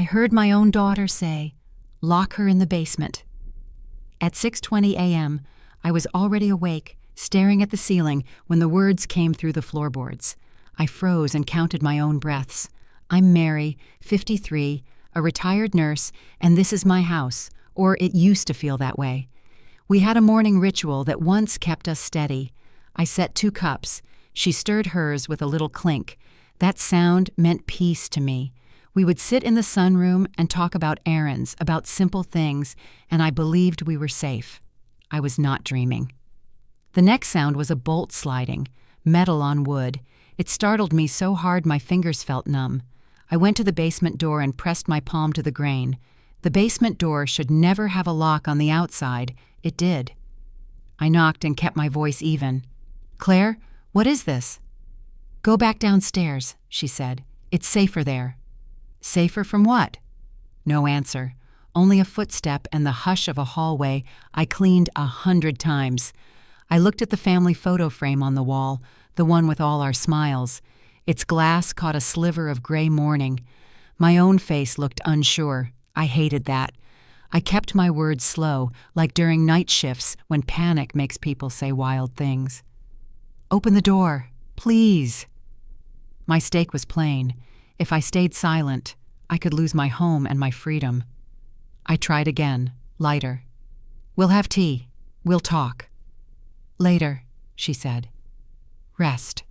heard my own daughter say, "Lock her in the basement." At 6:20 a.m., I was already awake, staring at the ceiling when the words came through the floorboards. I froze and counted my own breaths. I'm Mary, 53, a retired nurse, and this is my house, or it used to feel that way. We had a morning ritual that once kept us steady. I set 2 cups. She stirred hers with a little clink. That sound meant peace to me. We would sit in the sunroom and talk about errands, about simple things, and I believed we were safe. I was not dreaming. The next sound was a bolt sliding, metal on wood. It startled me so hard my fingers felt numb. I went to the basement door and pressed my palm to the grain. The basement door should never have a lock on the outside. It did. I knocked and kept my voice even. "Claire, what is this?" "Go back downstairs," she said. "It's safer there." Safer from what? No answer. Only a footstep and the hush of a hallway I cleaned 100 times. I looked at the family photo frame on the wall, the one with all our smiles. Its glass caught a sliver of gray morning. My own face looked unsure. I hated that. I kept my words slow, like during night shifts when panic makes people say wild things. "Open the door, please." My stake was plain. If I stayed silent, I could lose my home and my freedom. I tried again, lighter. "We'll have tea. We'll talk." "Later," she said. "Rest."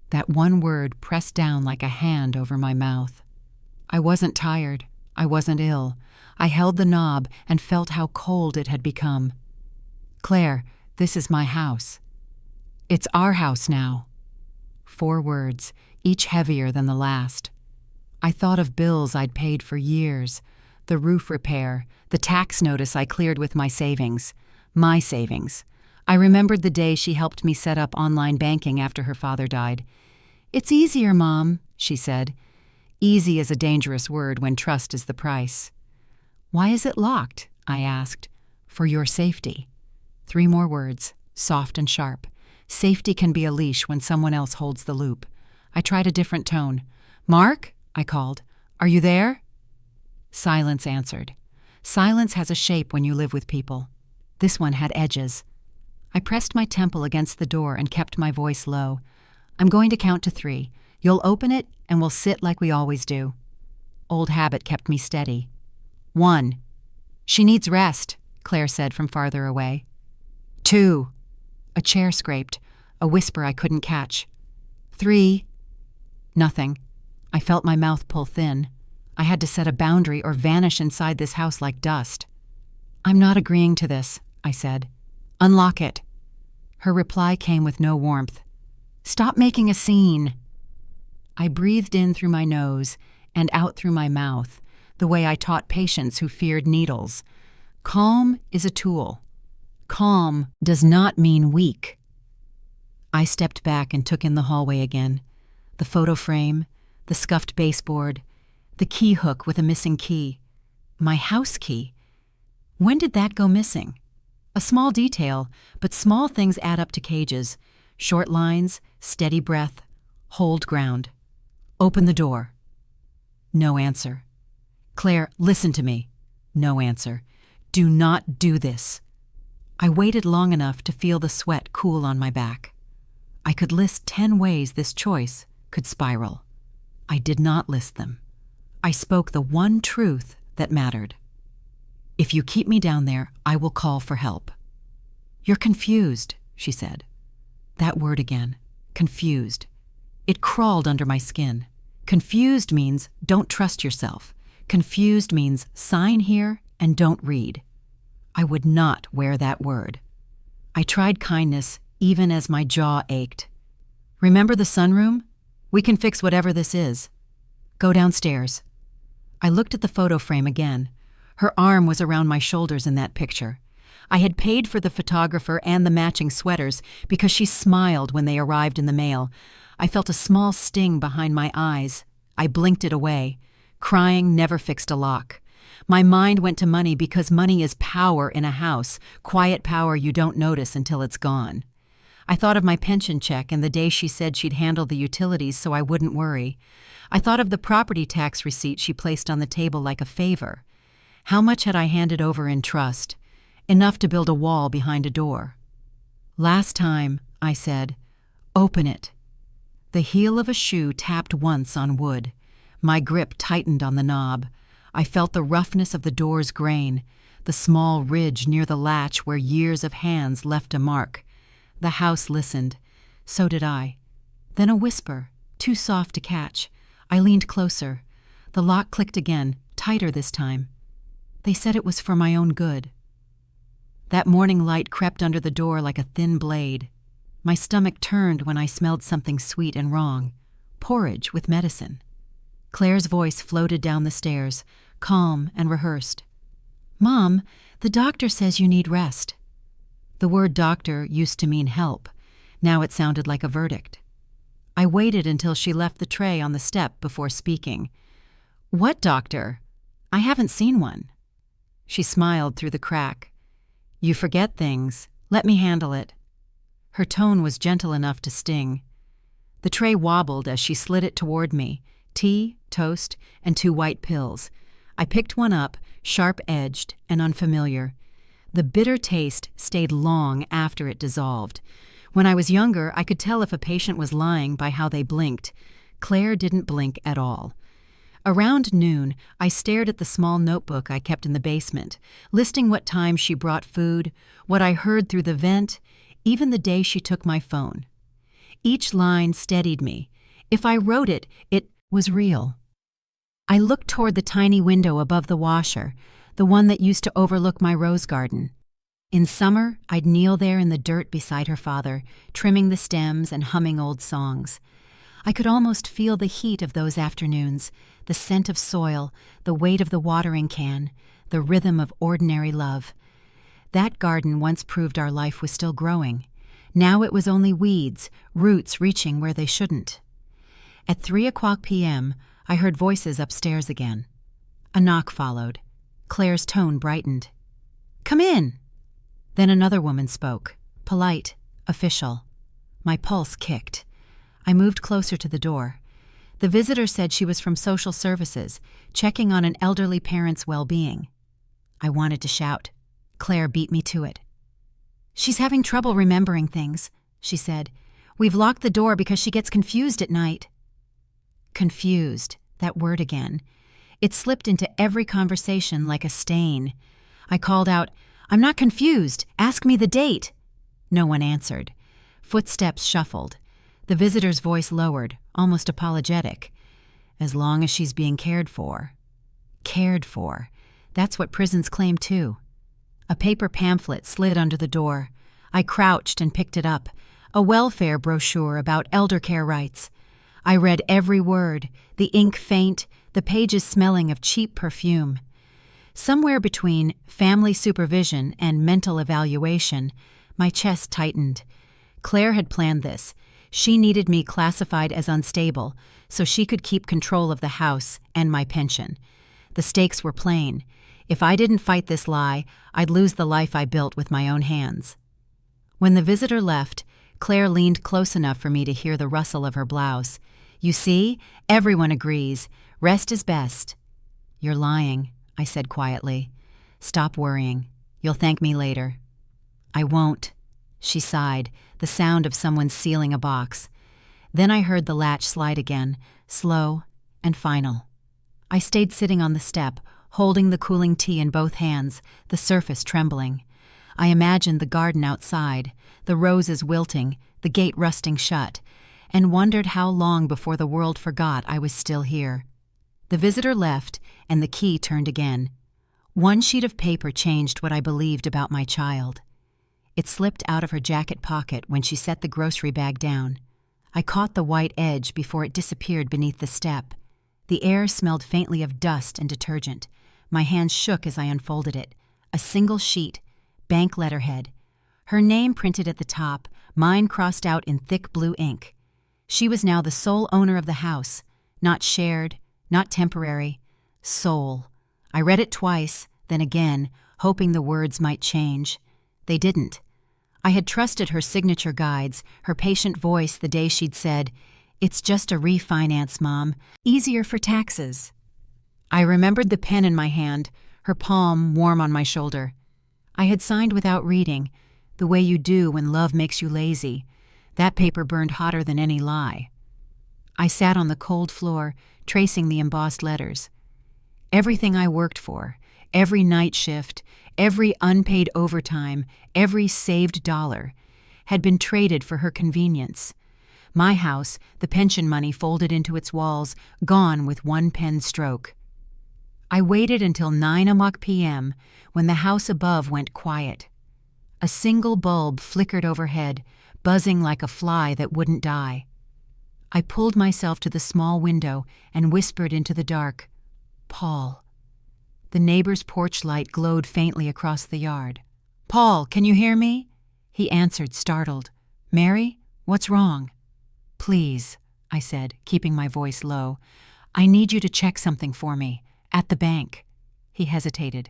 That one word pressed down like a hand over my mouth. I wasn't tired. I wasn't ill. I held the knob and felt how cold it had become. "Claire, this is my house." "It's our house now." 4 words, each heavier than the last. I thought of bills I'd paid for years, the roof repair, the tax notice I cleared with my savings. My savings. I remembered the day she helped me set up online banking after her father died. "It's easier, Mom," she said. Easy is a dangerous word when trust is the price. "Why is it locked?" I asked. "For your safety." 3 more words, soft and sharp. Safety can be a leash when someone else holds the loop. I tried a different tone. "Mark?" I called. "Are you there?" Silence answered. Silence has a shape when you live with people. This one had edges. I pressed my temple against the door and kept my voice low. "I'm going to count to 3. You'll open it and we'll sit like we always do." Old habit kept me steady. 1. "She needs rest," Claire said from farther away. 2. A chair scraped, a whisper I couldn't catch. 3. Nothing. I felt my mouth pull thin. I had to set a boundary or vanish inside this house like dust. "I'm not agreeing to this," I said. "Unlock it." Her reply came with no warmth. "Stop making a scene." I breathed in through my nose and out through my mouth, the way I taught patients who feared needles. Calm is a tool. Calm does not mean weak. I stepped back and took in the hallway again. The photo frame, the scuffed baseboard, the key hook with a missing key. My house key. When did that go missing? A small detail, but small things add up to cages. Short lines, steady breath, hold ground. "Open the door." No answer. "Claire, listen to me." No answer. "Do not do this." I waited long enough to feel the sweat cool on my back. I could list 10 ways this choice could spiral. I did not list them. I spoke the one truth that mattered. "If you keep me down there, I will call for help." "You're confused," she said. That word again, confused. It crawled under my skin. Confused means don't trust yourself. Confused means sign here and don't read. I would not wear that word. I tried kindness even as my jaw ached. "Remember the sunroom? We can fix whatever this is. Go downstairs." I looked at the photo frame again. Her arm was around my shoulders in that picture. I had paid for the photographer and the matching sweaters because she smiled when they arrived in the mail. I felt a small sting behind my eyes. I blinked it away. Crying never fixed a lock. My mind went to money because money is power in a house, quiet power you don't notice until it's gone. I thought of my pension check and the day she said she'd handle the utilities so I wouldn't worry. I thought of the property tax receipt she placed on the table like a favor. How much had I handed over in trust? Enough to build a wall behind a door. "Last time," I said. "Open it." The heel of a shoe tapped once on wood. My grip tightened on the knob. I felt the roughness of the door's grain, the small ridge near the latch where years of hands left a mark. The house listened. So did I. Then a whisper, too soft to catch. I leaned closer. The lock clicked again, tighter this time. They said it was for my own good. That morning light crept under the door like a thin blade. My stomach turned when I smelled something sweet and wrong. Porridge with medicine. Claire's voice floated down the stairs, calm and rehearsed. "Mom, the doctor says you need rest." The word doctor used to mean help. Now it sounded like a verdict. I waited until she left the tray on the step before speaking. "What doctor? I haven't seen one." She smiled through the crack. "You forget things. Let me handle it." Her tone was gentle enough to sting. The tray wobbled as she slid it toward me. Tea, toast, and 2 white pills. I picked one up, sharp-edged and unfamiliar. The bitter taste stayed long after it dissolved. When I was younger, I could tell if a patient was lying by how they blinked. Claire didn't blink at all. Around noon, I stared at the small notebook I kept in the basement, listing what time she brought food, what I heard through the vent, even the day she took my phone. Each line steadied me. If I wrote it, it was real. I looked toward the tiny window above the washer, the one that used to overlook my rose garden. In summer, I'd kneel there in the dirt beside her father, trimming the stems and humming old songs. I could almost feel the heat of those afternoons, the scent of soil, the weight of the watering can, the rhythm of ordinary love. That garden once proved our life was still growing. Now it was only weeds, roots reaching where they shouldn't. At 3:00 p.m., I heard voices upstairs again. A knock followed. Claire's tone brightened. "Come in." Then another woman spoke, polite, official. My pulse kicked. I moved closer to the door. The visitor said she was from social services, checking on an elderly parent's well-being. I wanted to shout. Claire beat me to it. "She's having trouble remembering things," she said. "We've locked the door because she gets confused at night." Confused, that word again. It slipped into every conversation like a stain. I called out, "I'm not confused. Ask me the date." No one answered. Footsteps shuffled. The visitor's voice lowered, almost apologetic. "As long as she's being cared for." Cared for. That's what prisons claim too. A paper pamphlet slid under the door. I crouched and picked it up. A welfare brochure about elder care rights. I read every word, the ink faint, the pages smelling of cheap perfume. Somewhere between family supervision and mental evaluation, my chest tightened. Claire had planned this. She needed me classified as unstable so she could keep control of the house and my pension. The stakes were plain. If I didn't fight this lie, I'd lose the life I built with my own hands. When the visitor left, Claire leaned close enough for me to hear the rustle of her blouse. "You see, everyone agrees. Rest is best." "You're lying," I said quietly. "Stop worrying. You'll thank me later." "I won't." She sighed, the sound of someone sealing a box. Then I heard the latch slide again, slow and final. I stayed sitting on the step, holding the cooling tea in both hands, the surface trembling. I imagined the garden outside, the roses wilting, the gate rusting shut, and wondered how long before the world forgot I was still here. The visitor left, and the key turned again. One sheet of paper changed what I believed about my child. It slipped out of her jacket pocket when she set the grocery bag down. I caught the white edge before it disappeared beneath the step. The air smelled faintly of dust and detergent. My hands shook as I unfolded it. A single sheet, bank letterhead. Her name printed at the top, mine crossed out in thick blue ink. She was now the sole owner of the house, not shared, not temporary, sole. I read it twice, then again, hoping the words might change. They didn't. I had trusted her signature guides, her patient voice the day she'd said, "It's just a refinance, Mom. Easier for taxes." I remembered the pen in my hand, her palm warm on my shoulder. I had signed without reading, the way you do when love makes you lazy. That paper burned hotter than any lie. I sat on the cold floor, tracing the embossed letters. Everything I worked for, every night shift, every unpaid overtime, every saved dollar, had been traded for her convenience. My house, the pension money folded into its walls, gone with one pen stroke. I waited until 9 p.m. when the house above went quiet. A single bulb flickered overhead, buzzing like a fly that wouldn't die. I pulled myself to the small window and whispered into the dark, "Paul." The neighbor's porch light glowed faintly across the yard. "Paul, can you hear me?" He answered, startled. "Mary, what's wrong?" "Please," I said, keeping my voice low. "I need you to check something for me. At the bank." He hesitated.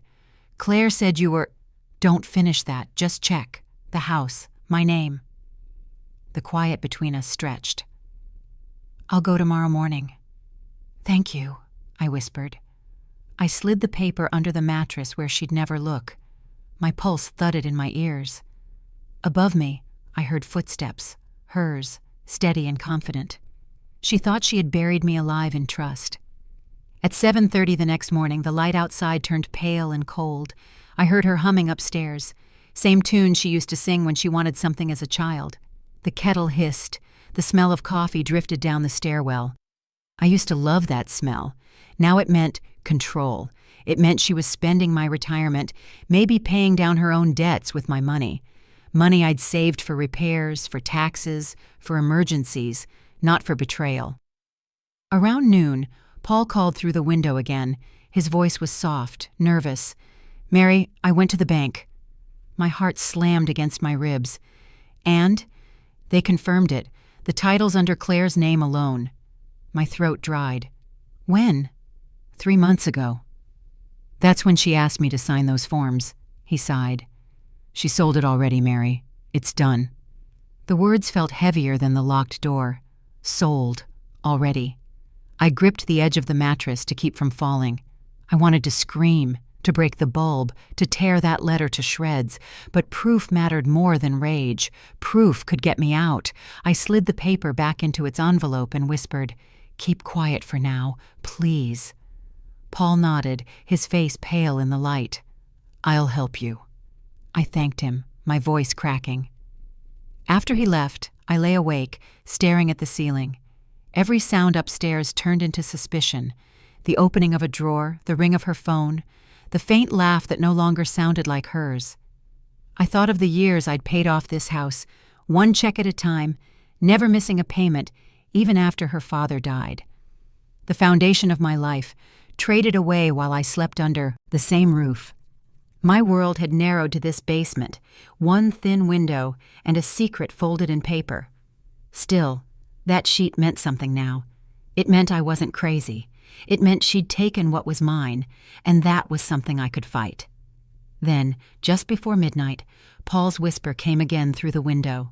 "Claire said you were—" "Don't finish that. Just check. The house. My name." The quiet between us stretched. "I'll go tomorrow morning." "Thank you," I whispered. I slid the paper under the mattress where she'd never look. My pulse thudded in my ears. Above me, I heard footsteps, hers, steady and confident. She thought she had buried me alive in trust. At 7:30 the next morning, the light outside turned pale and cold. I heard her humming upstairs, same tune she used to sing when she wanted something as a child. The kettle hissed. The smell of coffee drifted down the stairwell. I used to love that smell. Now it meant control. It meant she was spending my retirement, maybe paying down her own debts with my money. Money I'd saved for repairs, for taxes, for emergencies, not for betrayal. Around noon, Paul called through the window again. His voice was soft, nervous. "Mary, I went to the bank." My heart slammed against my ribs. "And?" They confirmed it. The title's under Claire's name alone. My throat dried. "When?" 3 months ago. "That's when she asked me to sign those forms." He sighed. "She sold it already, Mary. It's done." The words felt heavier than the locked door. Sold. Already. I gripped the edge of the mattress to keep from falling. I wanted to scream, to break the bulb, to tear that letter to shreds, but proof mattered more than rage. Proof could get me out. I slid the paper back into its envelope and whispered, "Keep quiet for now, please." Paul nodded, his face pale in the light. "I'll help you." I thanked him, my voice cracking. After he left, I lay awake, staring at the ceiling. Every sound upstairs turned into suspicion. The opening of a drawer, the ring of her phone, the faint laugh that no longer sounded like hers. I thought of the years I'd paid off this house, one check at a time, never missing a payment, even after her father died. The foundation of my life, traded away while I slept under the same roof. My world had narrowed to this basement, one thin window and a secret folded in paper. Still, that sheet meant something now. It meant I wasn't crazy. It meant she'd taken what was mine, and that was something I could fight. Then, just before midnight, Paul's whisper came again through the window.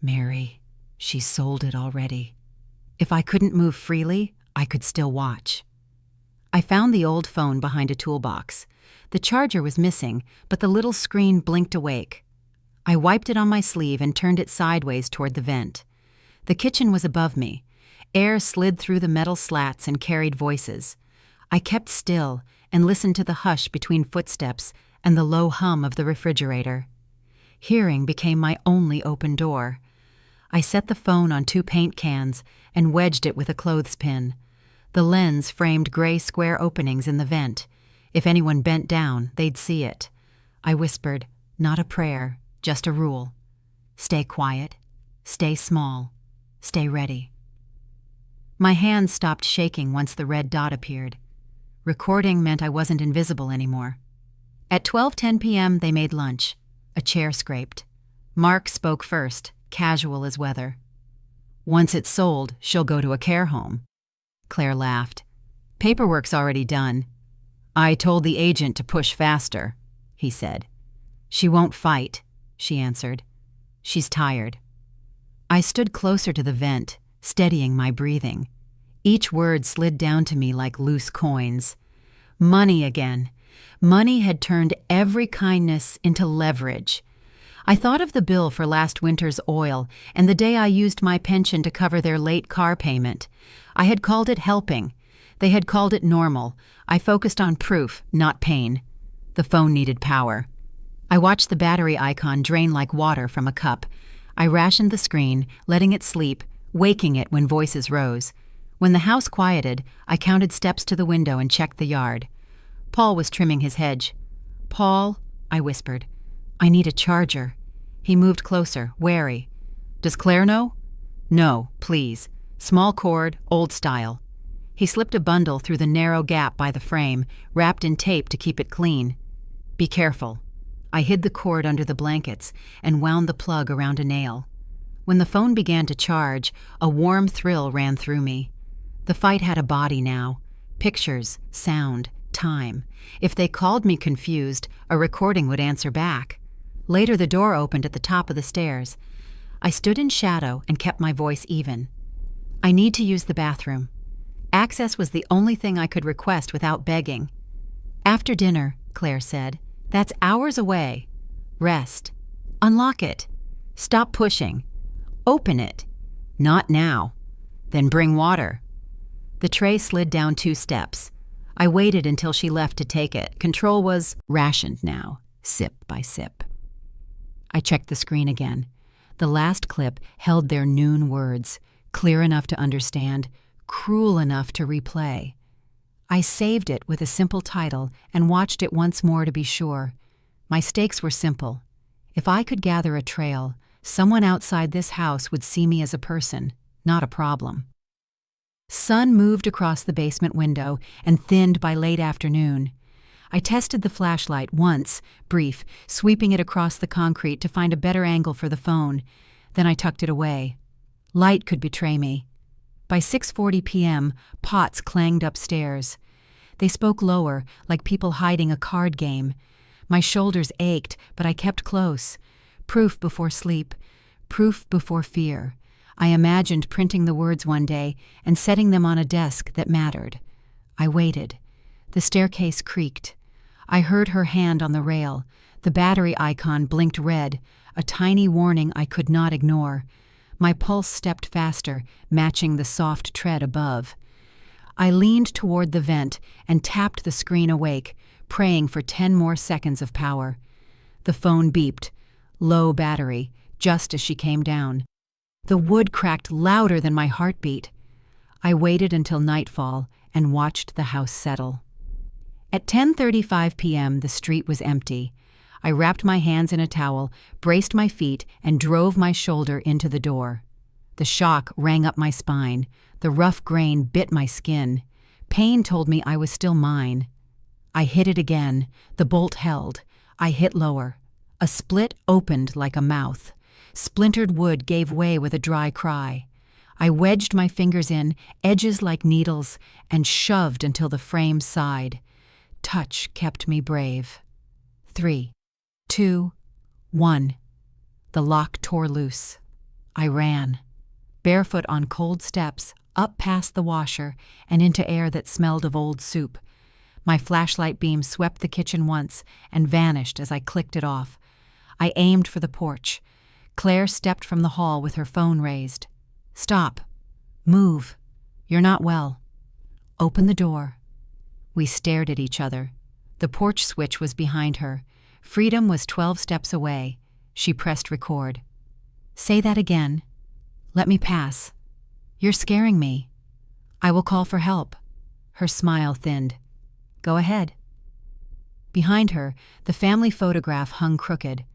"Mary, she sold it already." If I couldn't move freely, I could still watch. I found the old phone behind a toolbox. The charger was missing, but the little screen blinked awake. I wiped it on my sleeve and turned it sideways toward the vent. The kitchen was above me. Air slid through the metal slats and carried voices. I kept still and listened to the hush between footsteps and the low hum of the refrigerator. Hearing became my only open door. I set the phone on 2 paint cans and wedged it with a clothespin. The lens framed gray square openings in the vent. If anyone bent down, they'd see it. I whispered, not a prayer, just a rule. Stay quiet. Stay small. Stay ready. My hands stopped shaking once the red dot appeared. Recording meant I wasn't invisible anymore. At 12:10 p.m., they made lunch. A chair scraped. Mark spoke first, casual as weather. "Once it's sold, she'll go to a care home." Claire laughed. "Paperwork's already done." "I told the agent to push faster," he said. "She won't fight," she answered. She's tired. I stood closer to the vent, steadying my breathing. Each word slid down to me like loose coins. Money again. Money had turned every kindness into leverage. I thought of the bill for last winter's oil and the day I used my pension to cover their late car payment. I had called it helping. They had called it normal. I focused on proof, not pain. The phone needed power. I watched the battery icon drain like water from a cup. I rationed the screen, letting it sleep, waking it when voices rose. When the house quieted, I counted steps to the window and checked the yard. Paul was trimming his hedge. "Paul," I whispered, "I need a charger." He moved closer, wary. "Does Claire know?" "No, please. Small cord, old style." He slipped a bundle through the narrow gap by the frame, wrapped in tape to keep it clean. "Be careful." I hid the cord under the blankets and wound the plug around a nail. When the phone began to charge, a warm thrill ran through me. The fight had a body now. Pictures, sound, time. If they called me confused, a recording would answer back. Later the door opened at the top of the stairs. I stood in shadow and kept my voice even. "I need to use the bathroom." Access was the only thing I could request without begging. "After dinner," Claire said. "That's hours away." "Rest." "Unlock it." "Stop pushing." "Open it." "Not now." "Then bring water." The tray slid down 2 steps. I waited until she left to take it. Control was rationed now, sip by sip. I checked the screen again. The last clip held their noon words, clear enough to understand, cruel enough to replay. I saved it with a simple title and watched it once more to be sure. My stakes were simple. If I could gather a trail, someone outside this house would see me as a person, not a problem. Sun moved across the basement window and thinned by late afternoon. I tested the flashlight once, brief, sweeping it across the concrete to find a better angle for the phone. Then I tucked it away. Light could betray me. By 6:40 p.m., pots clanged upstairs. They spoke lower, like people hiding a card game. My shoulders ached, but I kept close. Proof before sleep. Proof before fear. I imagined printing the words one day and setting them on a desk that mattered. I waited. The staircase creaked. I heard her hand on the rail. The battery icon blinked red, a tiny warning I could not ignore. My pulse stepped faster, matching the soft tread above. I leaned toward the vent and tapped the screen awake, praying for 10 more seconds of power. The phone beeped. Low battery, just as she came down. The wood cracked louder than my heartbeat. I waited until nightfall and watched the house settle. At 10:35 p.m., the street was empty. I wrapped my hands in a towel, braced my feet, and drove my shoulder into the door. The shock rang up my spine. The rough grain bit my skin. Pain told me I was still mine. I hit it again. The bolt held. I hit lower. A split opened like a mouth. Splintered wood gave way with a dry cry. I wedged my fingers in, edges like needles, and shoved until the frame sighed. Touch kept me brave. 3, 2, 1. The lock tore loose. I ran. Barefoot on cold steps, up past the washer, and into air that smelled of old soup. My flashlight beam swept the kitchen once and vanished as I clicked it off. I aimed for the porch. Claire stepped from the hall with her phone raised. "Stop. Move. You're not well." "Open the door." We stared at each other. The porch switch was behind her. Freedom was 12 steps away. She pressed record. "Say that again." "Let me pass." "You're scaring me." "I will call for help." Her smile thinned. "Go ahead." Behind her, the family photograph hung crooked.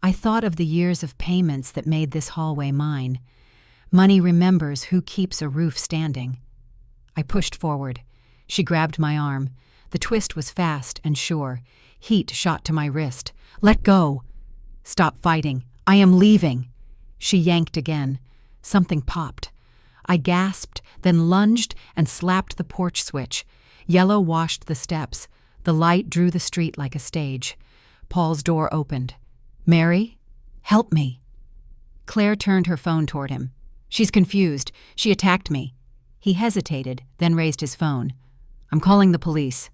I thought of the years of payments that made this hallway mine. Money remembers who keeps a roof standing. I pushed forward. She grabbed my arm. The twist was fast and sure. Heat shot to my wrist. "Let go." "Stop fighting. I am leaving." She yanked again. Something popped. I gasped, then lunged and slapped the porch switch. Yellow washed the steps. The light drew the street like a stage. Paul's door opened. "Mary? Help me." Claire turned her phone toward him. "She's confused. She attacked me." He hesitated, then raised his phone. "I'm calling the police."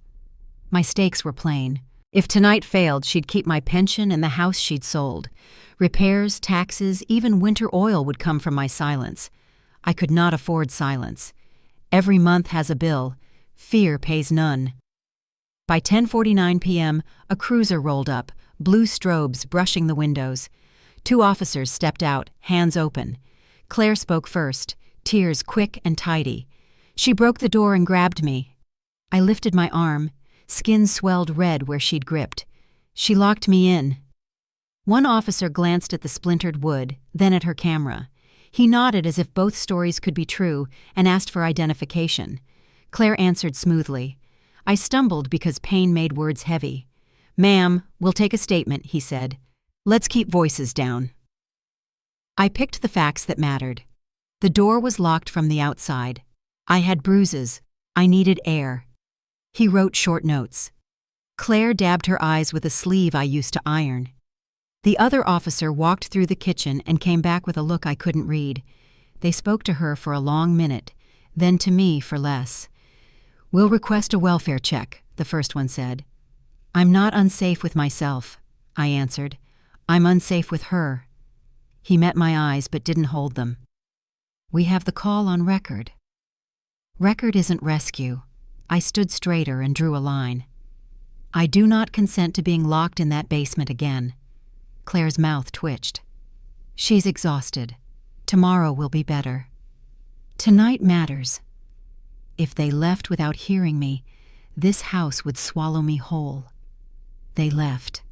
My stakes were plain. If tonight failed, she'd keep my pension and the house she'd sold. Repairs, taxes, even winter oil would come from my silence. I could not afford silence. Every month has a bill. Fear pays none. By 10:49 p.m., a cruiser rolled up, blue strobes brushing the windows. 2 officers stepped out, hands open. Claire spoke first, tears quick and tidy. She broke the door and grabbed me. I lifted my arm. Skin swelled red where she'd gripped. She locked me in. One officer glanced at the splintered wood, then at her camera. He nodded as if both stories could be true and asked for identification. Claire answered smoothly. I stumbled because pain made words heavy. "Ma'am, we'll take a statement," he said. "Let's keep voices down." I picked the facts that mattered. The door was locked from the outside. I had bruises. I needed air. He wrote short notes. Claire dabbed her eyes with a sleeve I used to iron. The other officer walked through the kitchen and came back with a look I couldn't read. They spoke to her for a long minute, then to me for less. "We'll request a welfare check," the first one said. "I'm not unsafe with myself," I answered. "I'm unsafe with her." He met my eyes but didn't hold them. "We have the call on record." Record isn't rescue. I stood straighter and drew a line. "I do not consent to being locked in that basement again." Claire's mouth twitched. "She's exhausted. Tomorrow will be better. Tonight matters. If they left without hearing me, this house would swallow me whole." They left.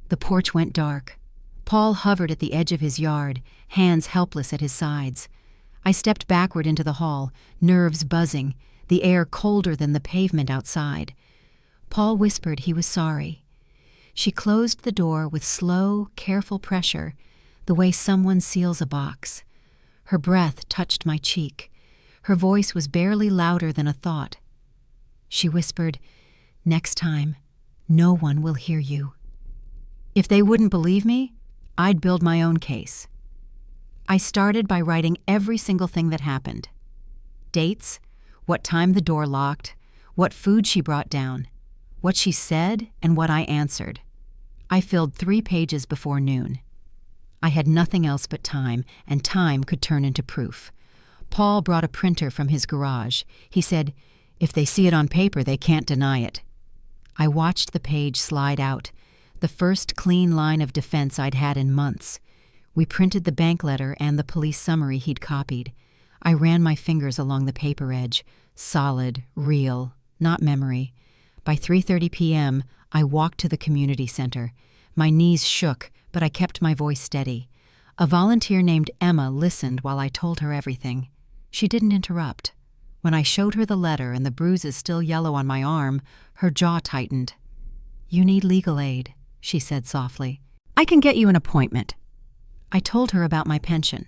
The porch went dark. Paul hovered at the edge of his yard, hands helpless at his sides. I stepped backward into the hall, nerves buzzing, the air colder than the pavement outside. Paul whispered he was sorry. She closed the door with slow, careful pressure, the way someone seals a box. Her breath touched my cheek. Her voice was barely louder than a thought. She whispered, "Next time, no one will hear you." If they wouldn't believe me, I'd build my own case. I started by writing every single thing that happened. Dates, what time the door locked, what food she brought down, what she said, and what I answered. I filled 3 pages before noon. I had nothing else but time, and time could turn into proof. Paul brought a printer from his garage. He said, "If they see it on paper, they can't deny it." I watched the page slide out, the first clean line of defense I'd had in months. We printed the bank letter and the police summary he'd copied. I ran my fingers along the paper edge, solid, real, not memory. By 3:30 p.m., I walked to the community center. My knees shook, but I kept my voice steady. A volunteer named Emma listened while I told her everything. She didn't interrupt. When I showed her the letter and the bruises still yellow on my arm, her jaw tightened. "You need legal aid," she said softly. "I can get you an appointment." I told her about my pension.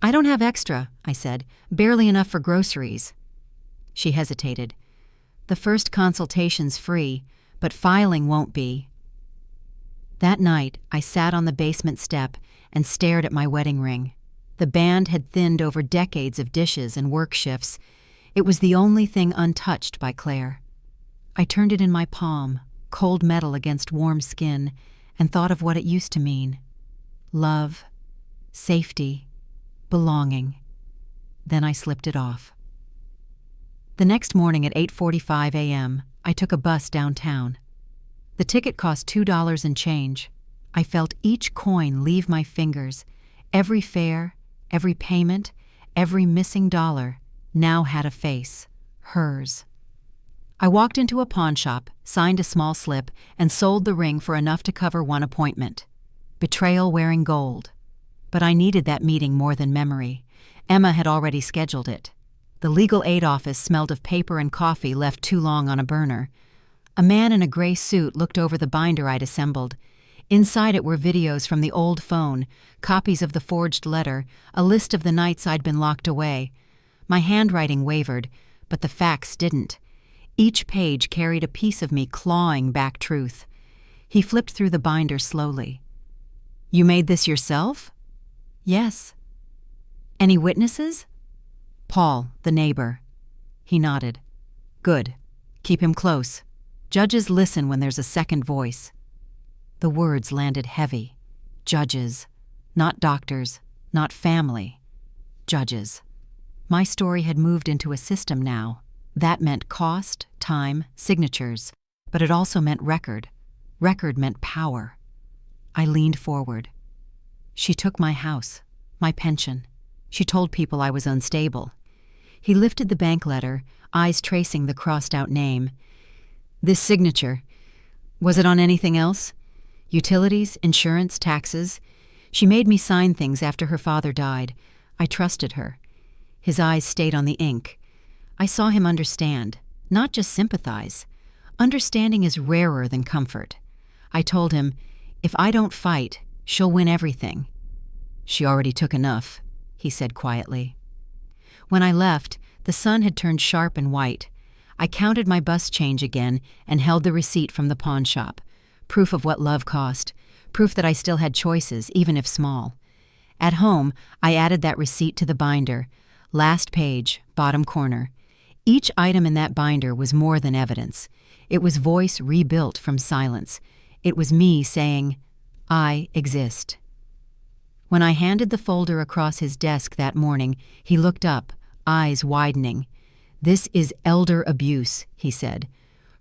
"I don't have extra," I said, "barely enough for groceries." She hesitated. "The first consultation's free, but filing won't be." That night, I sat on the basement step and stared at my wedding ring. The band had thinned over decades of dishes and work shifts. It was the only thing untouched by Claire. I turned it in my palm, cold metal against warm skin, and thought of what it used to mean. Love, safety, belonging. Then I slipped it off. The next morning at 8:45 a.m., I took a bus downtown. The ticket cost $2 and change. I felt each coin leave my fingers. Every fare, every payment, every missing dollar now had a face, hers. I walked into a pawn shop, signed a small slip, and sold the ring for enough to cover one appointment. Betrayal wearing gold. But I needed that meeting more than memory. Emma had already scheduled it. The legal aid office smelled of paper and coffee left too long on a burner. A man in a gray suit looked over the binder I'd assembled. Inside it were videos from the old phone, copies of the forged letter, a list of the nights I'd been locked away. My handwriting wavered, but the facts didn't. Each page carried a piece of me clawing back truth. He flipped through the binder slowly. "You made this yourself?" Yes. Any witnesses? Paul, the neighbor. He nodded. Good. Keep him close. Judges listen when there's a second voice. The words landed heavy. Judges. Not doctors. Not family. Judges. My story had moved into a system now. That meant cost, time, signatures. But it also meant record. Record meant power. I leaned forward. She took my house, my pension. She told people I was unstable. He lifted the bank letter, eyes tracing the crossed-out name. This signature. Was it on anything else? Utilities, insurance, taxes? She made me sign things after her father died. I trusted her. His eyes stayed on the ink. I saw him understand, not just sympathize. Understanding is rarer than comfort. I told him, if I don't fight, she'll win everything. She already took enough, he said quietly. When I left, the sun had turned sharp and white. I counted my bus change again and held the receipt from the pawn shop. Proof of what love cost. Proof that I still had choices, even if small. At home, I added that receipt to the binder. Last page, bottom corner. Each item in that binder was more than evidence. It was voice rebuilt from silence. It was me saying, I exist. When I handed the folder across his desk that morning, he looked up, eyes widening. This is elder abuse, he said.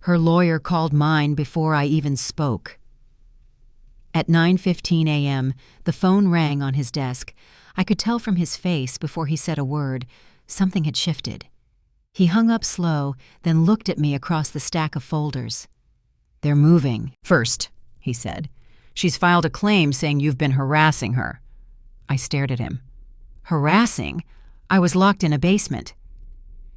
Her lawyer called mine before I even spoke. At 9:15 a.m., the phone rang on his desk. I could tell from his face before he said a word, something had shifted. He hung up slow, then looked at me across the stack of folders. They're moving. First, he said. She's filed a claim saying you've been harassing her. I stared at him. Harassing? I was locked in a basement.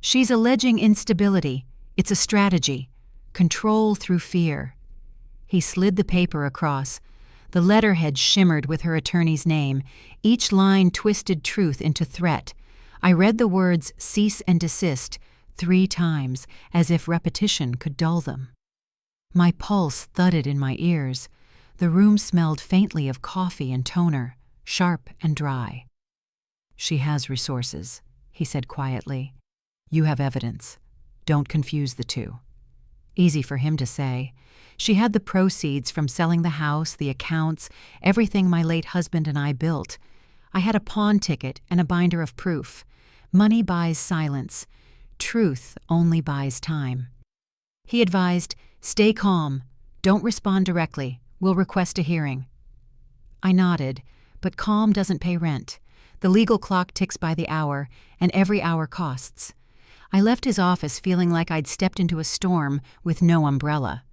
She's alleging instability. It's a strategy. Control through fear. He slid the paper across. The letterhead shimmered with her attorney's name. Each line twisted truth into threat. I read the words cease and desist 3 times, as if repetition could dull them. My pulse thudded in my ears. The room smelled faintly of coffee and toner, sharp and dry. She has resources, he said quietly. You have evidence. Don't confuse the two. Easy for him to say. She had the proceeds from selling the house, the accounts, everything my late husband and I built. I had a pawn ticket and a binder of proof. Money buys silence. Truth only buys time. He advised, stay calm. Don't respond directly. We'll request a hearing. I nodded, but calm doesn't pay rent. The legal clock ticks by the hour, and every hour costs. I left his office feeling like I'd stepped into a storm with no umbrella.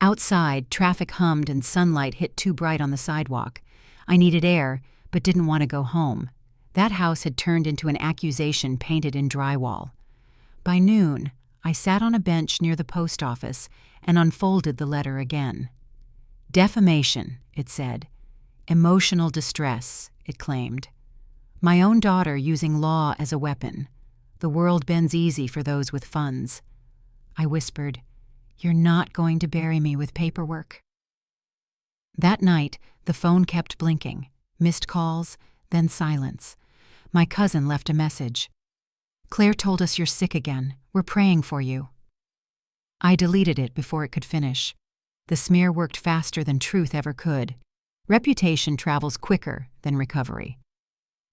Outside, traffic hummed and sunlight hit too bright on the sidewalk. I needed air, but didn't want to go home. That house had turned into an accusation painted in drywall. By noon, I sat on a bench near the post office and unfolded the letter again. Defamation, it said. Emotional distress, it claimed. My own daughter using law as a weapon. The world bends easy for those with funds. I whispered, You're not going to bury me with paperwork. That night, the phone kept blinking. Missed calls, then silence. My cousin left a message. Claire told us you're sick again. We're praying for you. I deleted it before it could finish. The smear worked faster than truth ever could. Reputation travels quicker than recovery.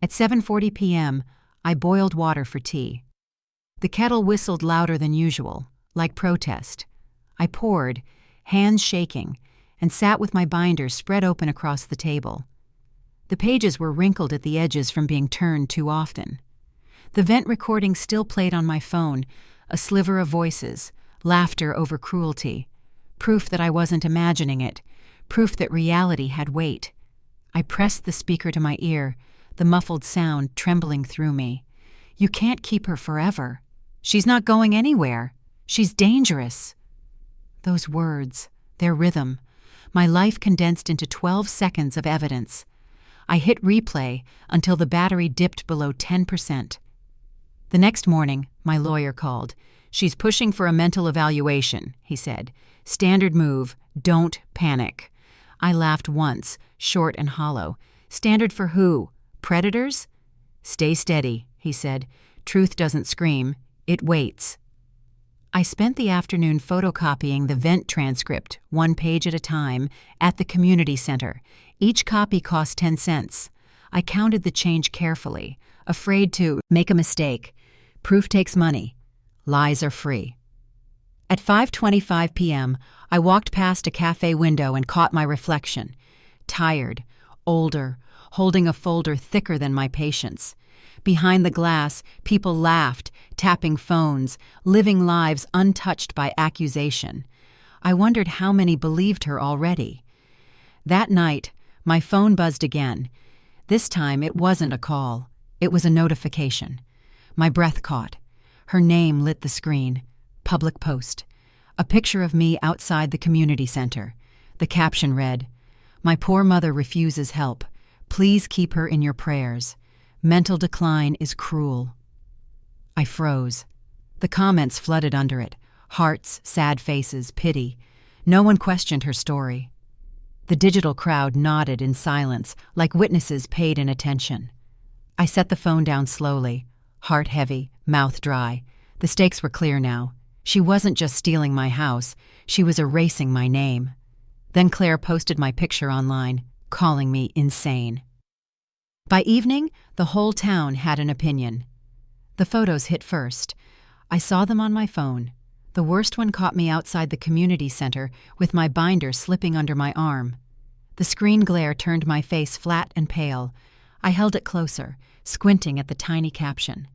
At 7:40 p.m., I boiled water for tea. The kettle whistled louder than usual, like protest. I poured, hands shaking, and sat with my binder spread open across the table. The pages were wrinkled at the edges from being turned too often. The vent recording still played on my phone, a sliver of voices, laughter over cruelty, proof that I wasn't imagining it, proof that reality had weight. I pressed the speaker to my ear, the muffled sound trembling through me. You can't keep her forever. She's not going anywhere. She's dangerous. Those words, their rhythm, my life condensed into 12 seconds of evidence. I hit replay until the battery dipped below 10%. The next morning, my lawyer called. She's pushing for a mental evaluation, he said. Standard move, don't panic. I laughed once, short and hollow. Standard for who? Predators? Stay steady, he said. Truth doesn't scream, it waits. I spent the afternoon photocopying the vent transcript, 1 page at a time, at the community center. Each copy cost 10 cents. I counted the change carefully, afraid to make a mistake. Proof takes money. Lies are free. At 5:25 p.m., I walked past a cafe window and caught my reflection. Tired, older, holding a folder thicker than my patience. Behind the glass, people laughed, tapping phones, living lives untouched by accusation. I wondered how many believed her already. That night, my phone buzzed again. This time it wasn't a call. It was a notification. My breath caught. Her name lit the screen. Public post. A picture of me outside the community center. The caption read, "My poor mother refuses help. Please keep her in your prayers. Mental decline is cruel." I froze. The comments flooded under it. Hearts, sad faces, pity. No one questioned her story. The digital crowd nodded in silence, like witnesses paid in attention. I set the phone down slowly, heart heavy, mouth dry. The stakes were clear now. She wasn't just stealing my house, she was erasing my name. Then Claire posted my picture online, calling me insane. By evening, the whole town had an opinion. The photos hit first. I saw them on my phone. The worst one caught me outside the community center with my binder slipping under my arm. The screen glare turned my face flat and pale. I held it closer, squinting at the tiny caption.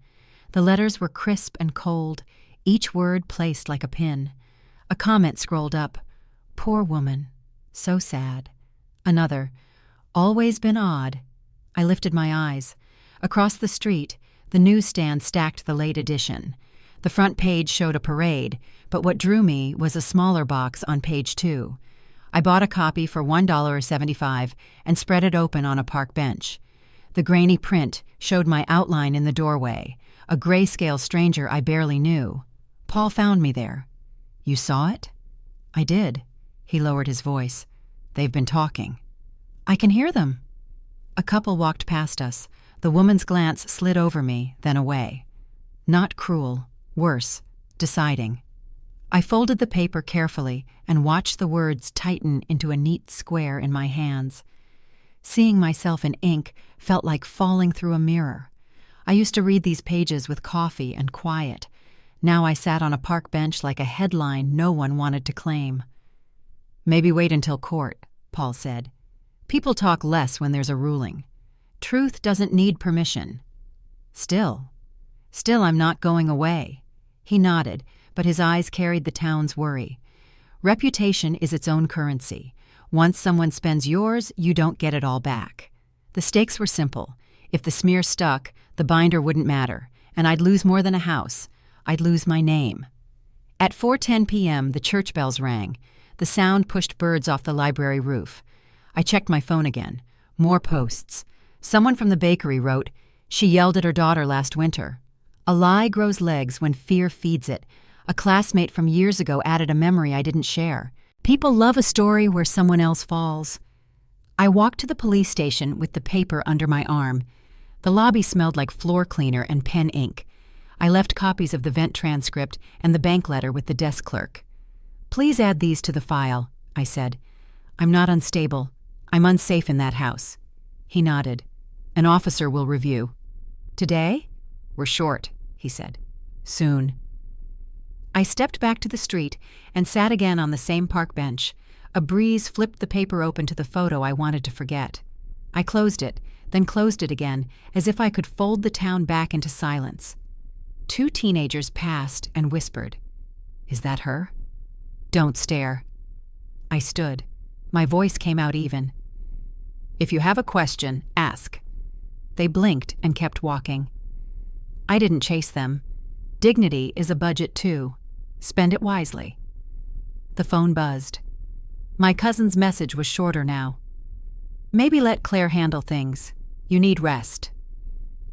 The letters were crisp and cold, each word placed like a pin. A comment scrolled up. "Poor woman. So sad." Another. "Always been odd." I lifted my eyes. Across the street, the newsstand stacked the late edition. The front page showed a parade, but what drew me was a smaller box on page 2. I bought a copy for $1.75 and spread it open on a park bench. The grainy print showed my outline in the doorway, a grayscale stranger I barely knew. Paul found me there. "You saw it?" "I did." He lowered his voice. "They've been talking." "I can hear them." A couple walked past us. The woman's glance slid over me, then away. Not cruel, worse, deciding. I folded the paper carefully and watched the words tighten into a neat square in my hands. Seeing myself in ink felt like falling through a mirror. I used to read these pages with coffee and quiet. Now I sat on a park bench like a headline no one wanted to claim. "Maybe wait until court," Paul said. "People talk less when there's a ruling. Truth doesn't need permission." Still I'm not going away." He nodded, but his eyes carried the town's worry. Reputation is its own currency. Once someone spends yours, you don't get it all back. The stakes were simple. If the smear stuck, the binder wouldn't matter, and I'd lose more than a house. I'd lose my name. At 4:10 p.m., the church bells rang. The sound pushed birds off the library roof. I checked my phone again. More posts. Someone from the bakery wrote, "She yelled at her daughter last winter." A lie grows legs when fear feeds it. A classmate from years ago added a memory I didn't share. People love a story where someone else falls. I walked to the police station with the paper under my arm. The lobby smelled like floor cleaner and pen ink. I left copies of the vent transcript and the bank letter with the desk clerk. "Please add these to the file," I said. "I'm not unstable. I'm unsafe in that house." He nodded. "An officer will review." "Today?" "We're short," he said. "Soon." I stepped back to the street and sat again on the same park bench. A breeze flipped the paper open to the photo I wanted to forget. I closed it, then closed it again, as if I could fold the town back into silence. 2 teenagers passed and whispered, "Is that her?" "Don't stare." I stood. My voice came out even. "If you have a question, ask." They blinked and kept walking. I didn't chase them. Dignity is a budget too. Spend it wisely. The phone buzzed. My cousin's message was shorter now. "Maybe let Claire handle things. You need rest."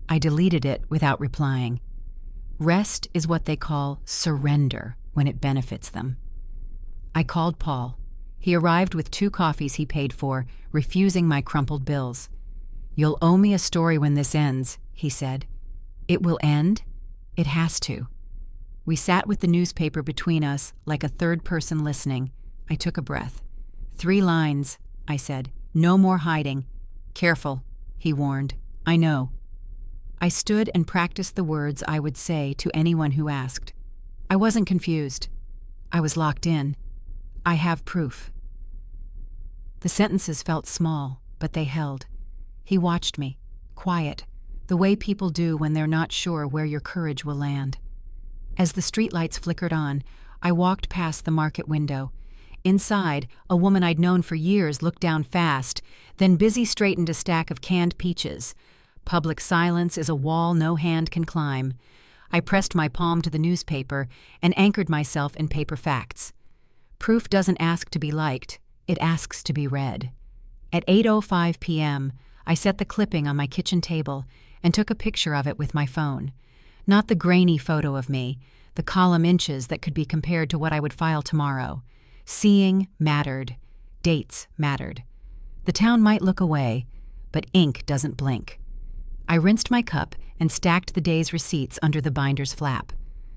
I deleted it without replying. Rest is what they call surrender when it benefits them. I called Paul. He arrived with 2 coffees he paid for, refusing my crumpled bills. "You'll owe me a story when this ends," he said. "It will end? It has to." We sat with the newspaper between us, like a third person listening. I took a breath. "3 lines," I said. "No more hiding." "Careful," he warned. "I know." I stood and practiced the words I would say to anyone who asked. I wasn't confused. I was locked in. "I have proof." The sentences felt small, but they held. He watched me, quiet, the way people do when they're not sure where your courage will land. As the streetlights flickered on, I walked past the market window. Inside, a woman I'd known for years looked down fast, then busy straightened a stack of canned peaches. Public silence is a wall no hand can climb. I pressed my palm to the newspaper and anchored myself in paper facts. Proof doesn't ask to be liked, it asks to be read. At 8:05 p.m., I set the clipping on my kitchen table and took a picture of it with my phone. Not the grainy photo of me, the column inches that could be compared to what I would file tomorrow. Seeing mattered. Dates mattered. The town might look away, but ink doesn't blink. I rinsed my cup and stacked the day's receipts under the binder's flap.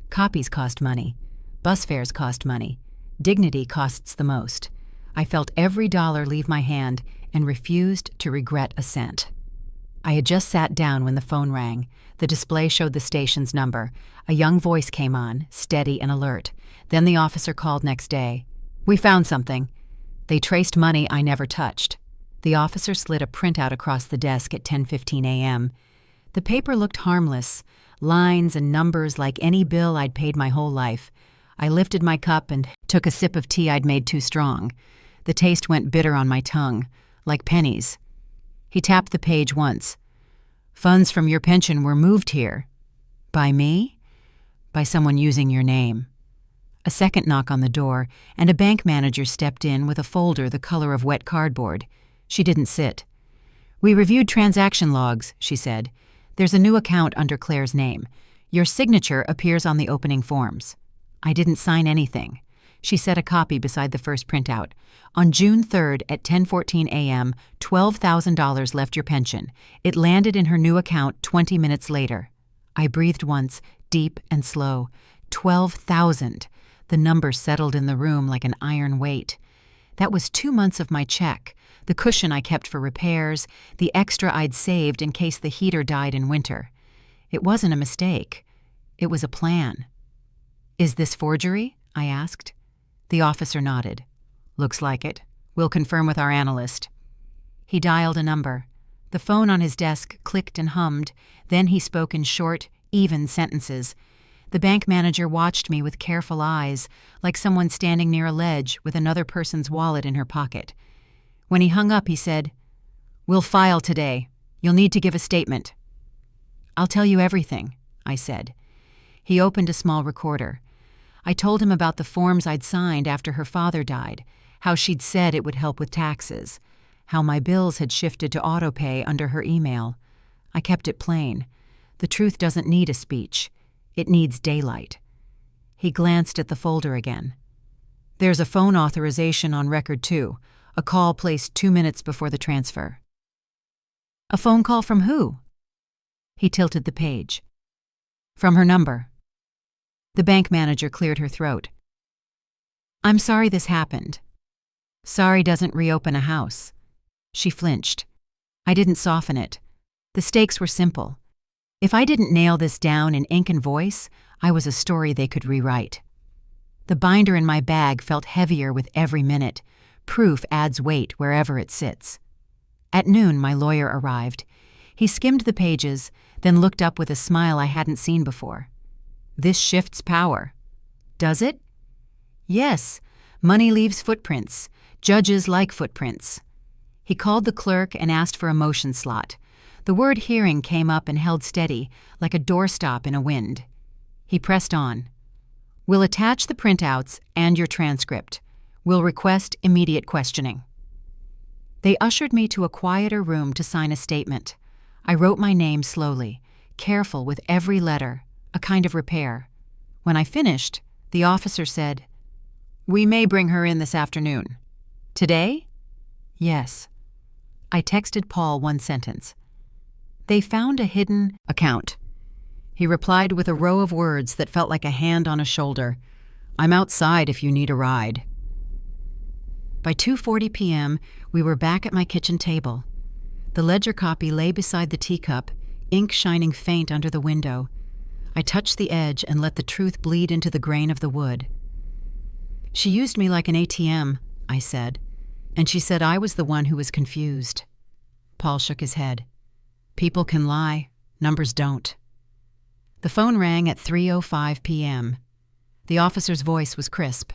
Copies cost money. Bus fares cost money. Dignity costs the most. I felt every dollar leave my hand and refused to regret a cent. I had just sat down when the phone rang. The display showed the station's number. A young voice came on, steady and alert. Then the officer called next day. "We found something." They traced money I never touched. The officer slid a printout across the desk at 10:15 a.m. The paper looked harmless, lines and numbers like any bill I'd paid my whole life. I lifted my cup and took a sip of tea I'd made too strong. The taste went bitter on my tongue, like pennies. He tapped the page once. "Funds from your pension were moved here." "By me?" "By someone using your name." A second knock on the door, and a bank manager stepped in with a folder the color of wet cardboard. She didn't sit. "We reviewed transaction logs," she said. "There's a new account under Claire's name. Your signature appears on the opening forms." I didn't sign anything. She set a copy beside the first printout. "On June 3rd at 10:14 a.m., $12,000 left your pension. It landed in her new account 20 minutes later." I breathed once, deep and slow. 12,000. The number settled in the room like an iron weight. That was 2 months of my check, the cushion I kept for repairs, the extra I'd saved in case the heater died in winter. It wasn't a mistake. It was a plan. "Is this forgery?" I asked. The officer nodded. "Looks like it. We'll confirm with our analyst." He dialed a number. The phone on his desk clicked and hummed. Then he spoke in short, even sentences. The bank manager watched me with careful eyes, like someone standing near a ledge with another person's wallet in her pocket. When he hung up, he said, "We'll file today. You'll need to give a statement." "I'll tell you everything," I said. He opened a small recorder. I told him about the forms I'd signed after her father died, how she'd said it would help with taxes, how my bills had shifted to autopay under her email. I kept it plain. The truth doesn't need a speech. It needs daylight. He glanced at the folder again. "There's a phone authorization on record, too. A call placed 2 minutes before the transfer." "A phone call from who?" He tilted the page. "From her number." The bank manager cleared her throat. "I'm sorry this happened." "Sorry doesn't reopen a house." She flinched. I didn't soften it. The stakes were simple. If I didn't nail this down in ink and voice, I was a story they could rewrite. The binder in my bag felt heavier with every minute. Proof adds weight wherever it sits. At noon, my lawyer arrived. He skimmed the pages, then looked up with a smile I hadn't seen before. "This shifts power." "Does it?" "Yes. Money leaves footprints. Judges like footprints." He called the clerk and asked for a motion slot. The word hearing came up and held steady, like a doorstop in a wind. He pressed on. "We'll attach the printouts and your transcript. We'll request immediate questioning." They ushered me to a quieter room to sign a statement. I wrote my name slowly, careful with every letter, a kind of repair. When I finished, the officer said, "We may bring her in this afternoon." "Today?" "Yes." I texted Paul one sentence. They found a hidden account. He replied with a row of words that felt like a hand on a shoulder. I'm outside if you need a ride. By 2:40 p.m., we were back at my kitchen table. The ledger copy lay beside the teacup, ink shining faint under the window. I touched the edge and let the truth bleed into the grain of the wood. She used me like an ATM, I said, and she said I was the one who was confused. Paul shook his head. People can lie, numbers don't. The phone rang at 3:05 p.m. The officer's voice was crisp.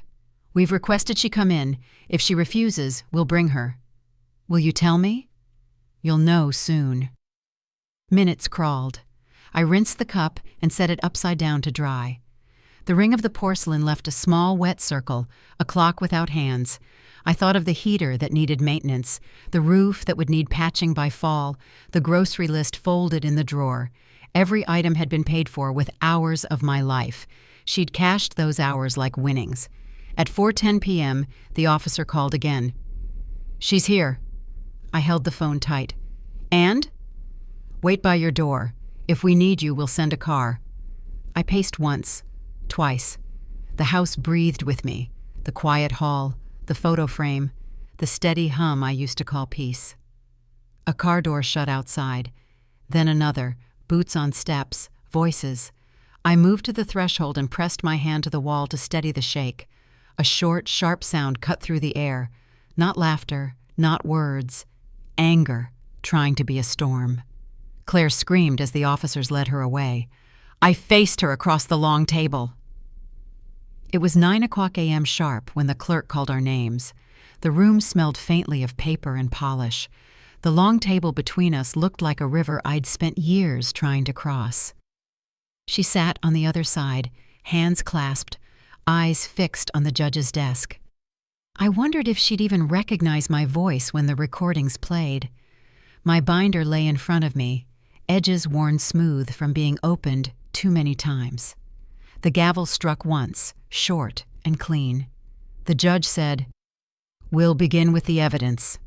We've requested she come in. If she refuses, we'll bring her. Will you tell me? You'll know soon. Minutes crawled. I rinsed the cup and set it upside down to dry. The ring of the porcelain left a small, wet circle, a clock without hands. I thought of the heater that needed maintenance, the roof that would need patching by fall, the grocery list folded in the drawer. Every item had been paid for with hours of my life. She'd cashed those hours like winnings. At 4:10 p.m., the officer called again. She's here. I held the phone tight. And? Wait by your door. If we need you, we'll send a car. I paced once, twice. The house breathed with me, the quiet hall, the photo frame, the steady hum I used to call peace. A car door shut outside. Then another, boots on steps, voices. I moved to the threshold and pressed my hand to the wall to steady the shake. A short, sharp sound cut through the air. Not laughter, not words. Anger, trying to be a storm. Claire screamed as the officers led her away. I faced her across the long table. It was 9:00 a.m. sharp when the clerk called our names. The room smelled faintly of paper and polish. The long table between us looked like a river I'd spent years trying to cross. She sat on the other side, hands clasped, eyes fixed on the judge's desk. I wondered if she'd even recognize my voice when the recordings played. My binder lay in front of me, edges worn smooth from being opened too many times. The gavel struck once, short and clean. The judge said, "We'll begin with the evidence."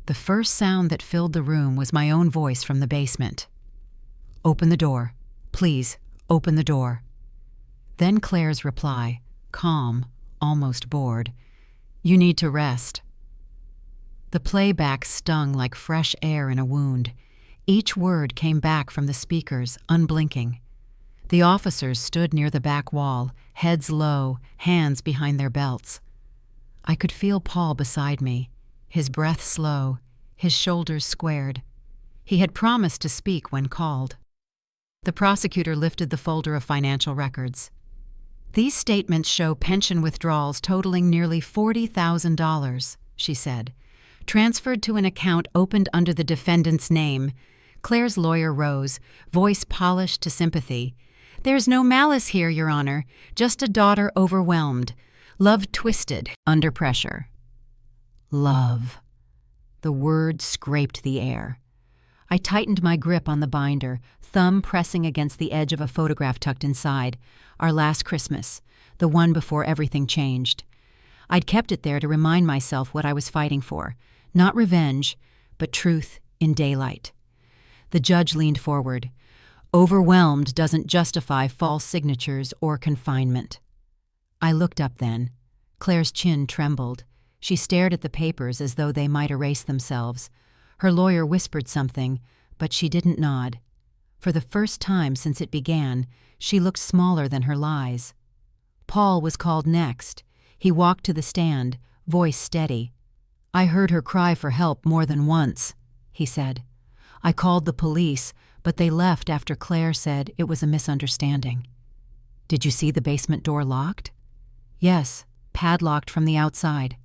The first sound that filled the room was my own voice from the basement. "Open the door. Please, open the door." Then Claire's reply, calm, almost bored. "You need to rest." The playback stung like fresh air in a wound. Each word came back from the speakers, unblinking. The officers stood near the back wall, heads low, hands behind their belts. I could feel Paul beside me, his breath slow, his shoulders squared. He had promised to speak when called. The prosecutor lifted the folder of financial records. "These statements show pension withdrawals totaling nearly $40,000, she said, "transferred to an account opened under the defendant's name." Claire's lawyer rose, voice polished to sympathy. "There's no malice here, Your Honor, just a daughter overwhelmed, love twisted under pressure." Love. The word scraped the air. I tightened my grip on the binder, thumb pressing against the edge of a photograph tucked inside, our last Christmas, the one before everything changed. I'd kept it there to remind myself what I was fighting for, not revenge, but truth in daylight. The judge leaned forward. "Overwhelmed doesn't justify false signatures or confinement." I looked up then. Claire's chin trembled. She stared at the papers as though they might erase themselves. Her lawyer whispered something, but she didn't nod. For the first time since it began, she looked smaller than her lies. Paul was called next. He walked to the stand, voice steady. "I heard her cry for help more than once," he said. "I called the police, but they left after Claire said it was a misunderstanding." "Did you see the basement door locked?" "Yes, padlocked from the outside."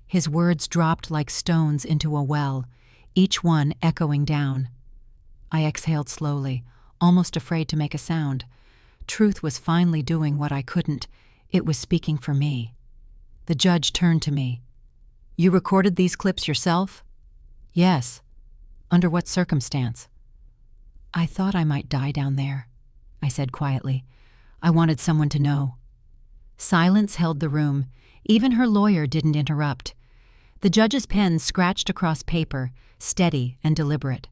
His words dropped like stones into a well, each one echoing down. I exhaled slowly, almost afraid to make a sound. Truth was finally doing what I couldn't. It was speaking for me. The judge turned to me. "You recorded these clips yourself?" "Yes." "Under what circumstance?" "I thought I might die down there," I said quietly. "I wanted someone to know." Silence held the room. Even her lawyer didn't interrupt. The judge's pen scratched across paper, steady and deliberate.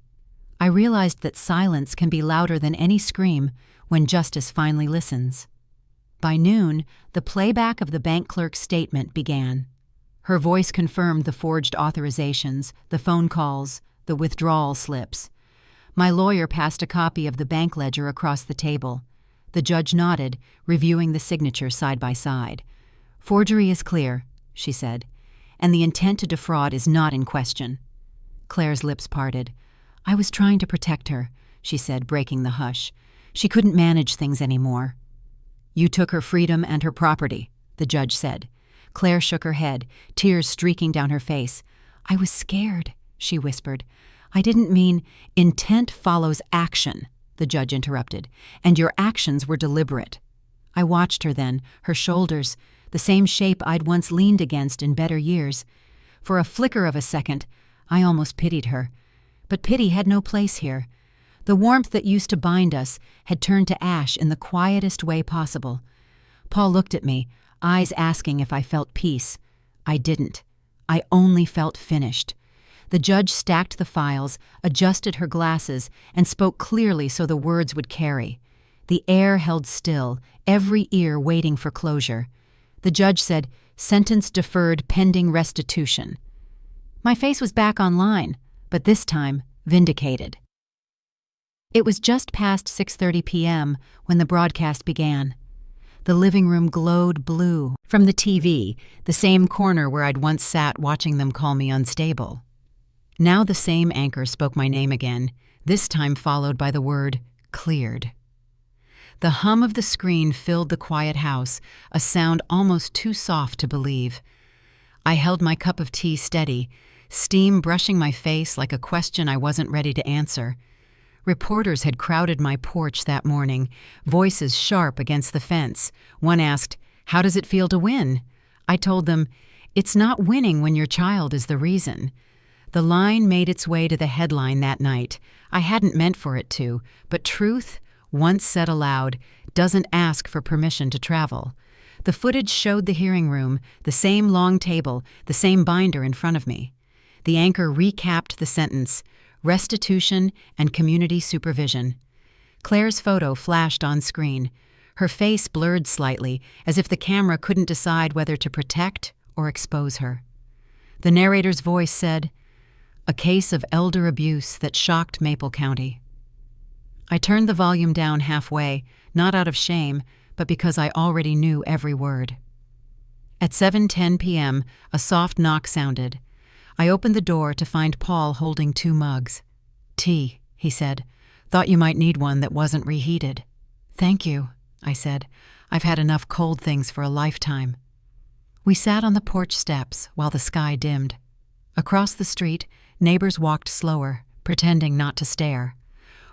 I realized that silence can be louder than any scream when justice finally listens. By noon, the playback of the bank clerk's statement began. Her voice confirmed the forged authorizations, the phone calls, the withdrawal slips. My lawyer passed a copy of the bank ledger across the table. The judge nodded, reviewing the signatures side by side. "Forgery is clear," she said, "and the intent to defraud is not in question." Claire's lips parted. "I was trying to protect her," she said, breaking the hush. "She couldn't manage things anymore." "You took her freedom and her property," the judge said. Claire shook her head, tears streaking down her face. "I was scared," she whispered. "I didn't mean—" "Intent follows action," the judge interrupted, "and your actions were deliberate." I watched her then, her shoulders, the same shape I'd once leaned against in better years. For a flicker of a second, I almost pitied her. But pity had no place here. The warmth that used to bind us had turned to ash in the quietest way possible. Paul looked at me, eyes asking if I felt peace. I didn't. I only felt finished. The judge stacked the files, adjusted her glasses, and spoke clearly so the words would carry. The air held still, every ear waiting for closure. The judge said, "Sentence deferred pending restitution." My face was back online, but this time vindicated. It was just past 6:30 p.m. when the broadcast began. The living room glowed blue from the TV, the same corner where I'd once sat watching them call me unstable. Now the same anchor spoke my name again, this time followed by the word "cleared." The hum of the screen filled the quiet house, a sound almost too soft to believe. I held my cup of tea steady, steam brushing my face like a question I wasn't ready to answer. Reporters had crowded my porch that morning, voices sharp against the fence. One asked, "How does it feel to win?" I told them, "It's not winning when your child is the reason." The line made its way to the headline that night. I hadn't meant for it to, but truth, once said aloud, doesn't ask for permission to travel. The footage showed the hearing room, the same long table, the same binder in front of me. The anchor recapped the sentence, restitution and community supervision. Claire's photo flashed on screen. Her face blurred slightly, as if the camera couldn't decide whether to protect or expose her. The narrator's voice said, "A case of elder abuse that shocked Maple County." I turned the volume down halfway, not out of shame, but because I already knew every word. At 7:10 p.m., a soft knock sounded. I opened the door to find Paul holding 2 mugs. "Tea," he said. "Thought you might need one that wasn't reheated." "Thank you," I said. "I've had enough cold things for a lifetime." We sat on the porch steps while the sky dimmed. Across the street, neighbors walked slower, pretending not to stare.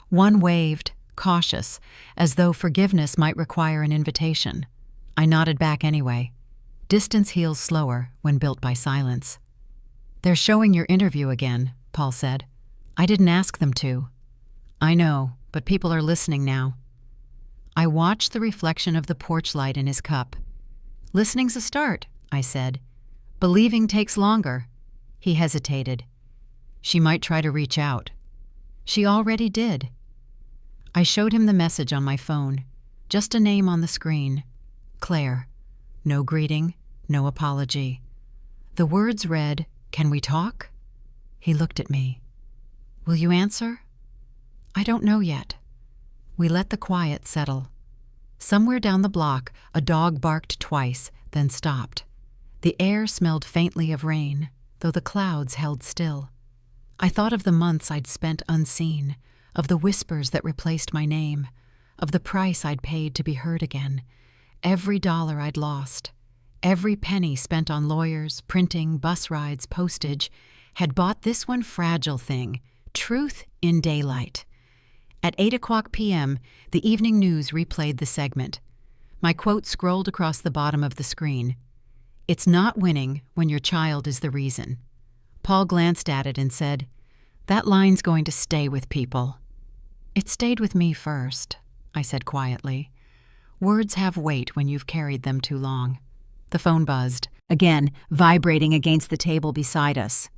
One waved, cautious, as though forgiveness might require an invitation. I nodded back anyway. Distance heals slower when built by silence. "They're showing your interview again," Paul said. "I didn't ask them to." "I know, but people are listening now." I watched the reflection of the porch light in his cup. "Listening's a start," I said. "Believing takes longer." He hesitated. "She might try to reach out." "She already did." I showed him the message on my phone. Just a name on the screen. Claire. No greeting, no apology. The words read, "Can we talk?" He looked at me. "Will you answer?" "I don't know yet." We let the quiet settle. Somewhere down the block, a dog barked twice, then stopped. The air smelled faintly of rain, though the clouds held still. I thought of the months I'd spent unseen, of the whispers that replaced my name, of the price I'd paid to be heard again, every dollar I'd lost. Every penny spent on lawyers, printing, bus rides, postage, had bought this one fragile thing, truth in daylight. At 8:00 p.m., the evening news replayed the segment. My quote scrolled across the bottom of the screen. "It's not winning when your child is the reason." Paul glanced at it and said, "That line's going to stay with people." "It stayed with me first," I said quietly. Words have weight when you've carried them too long. The phone buzzed, again vibrating against the table beside us.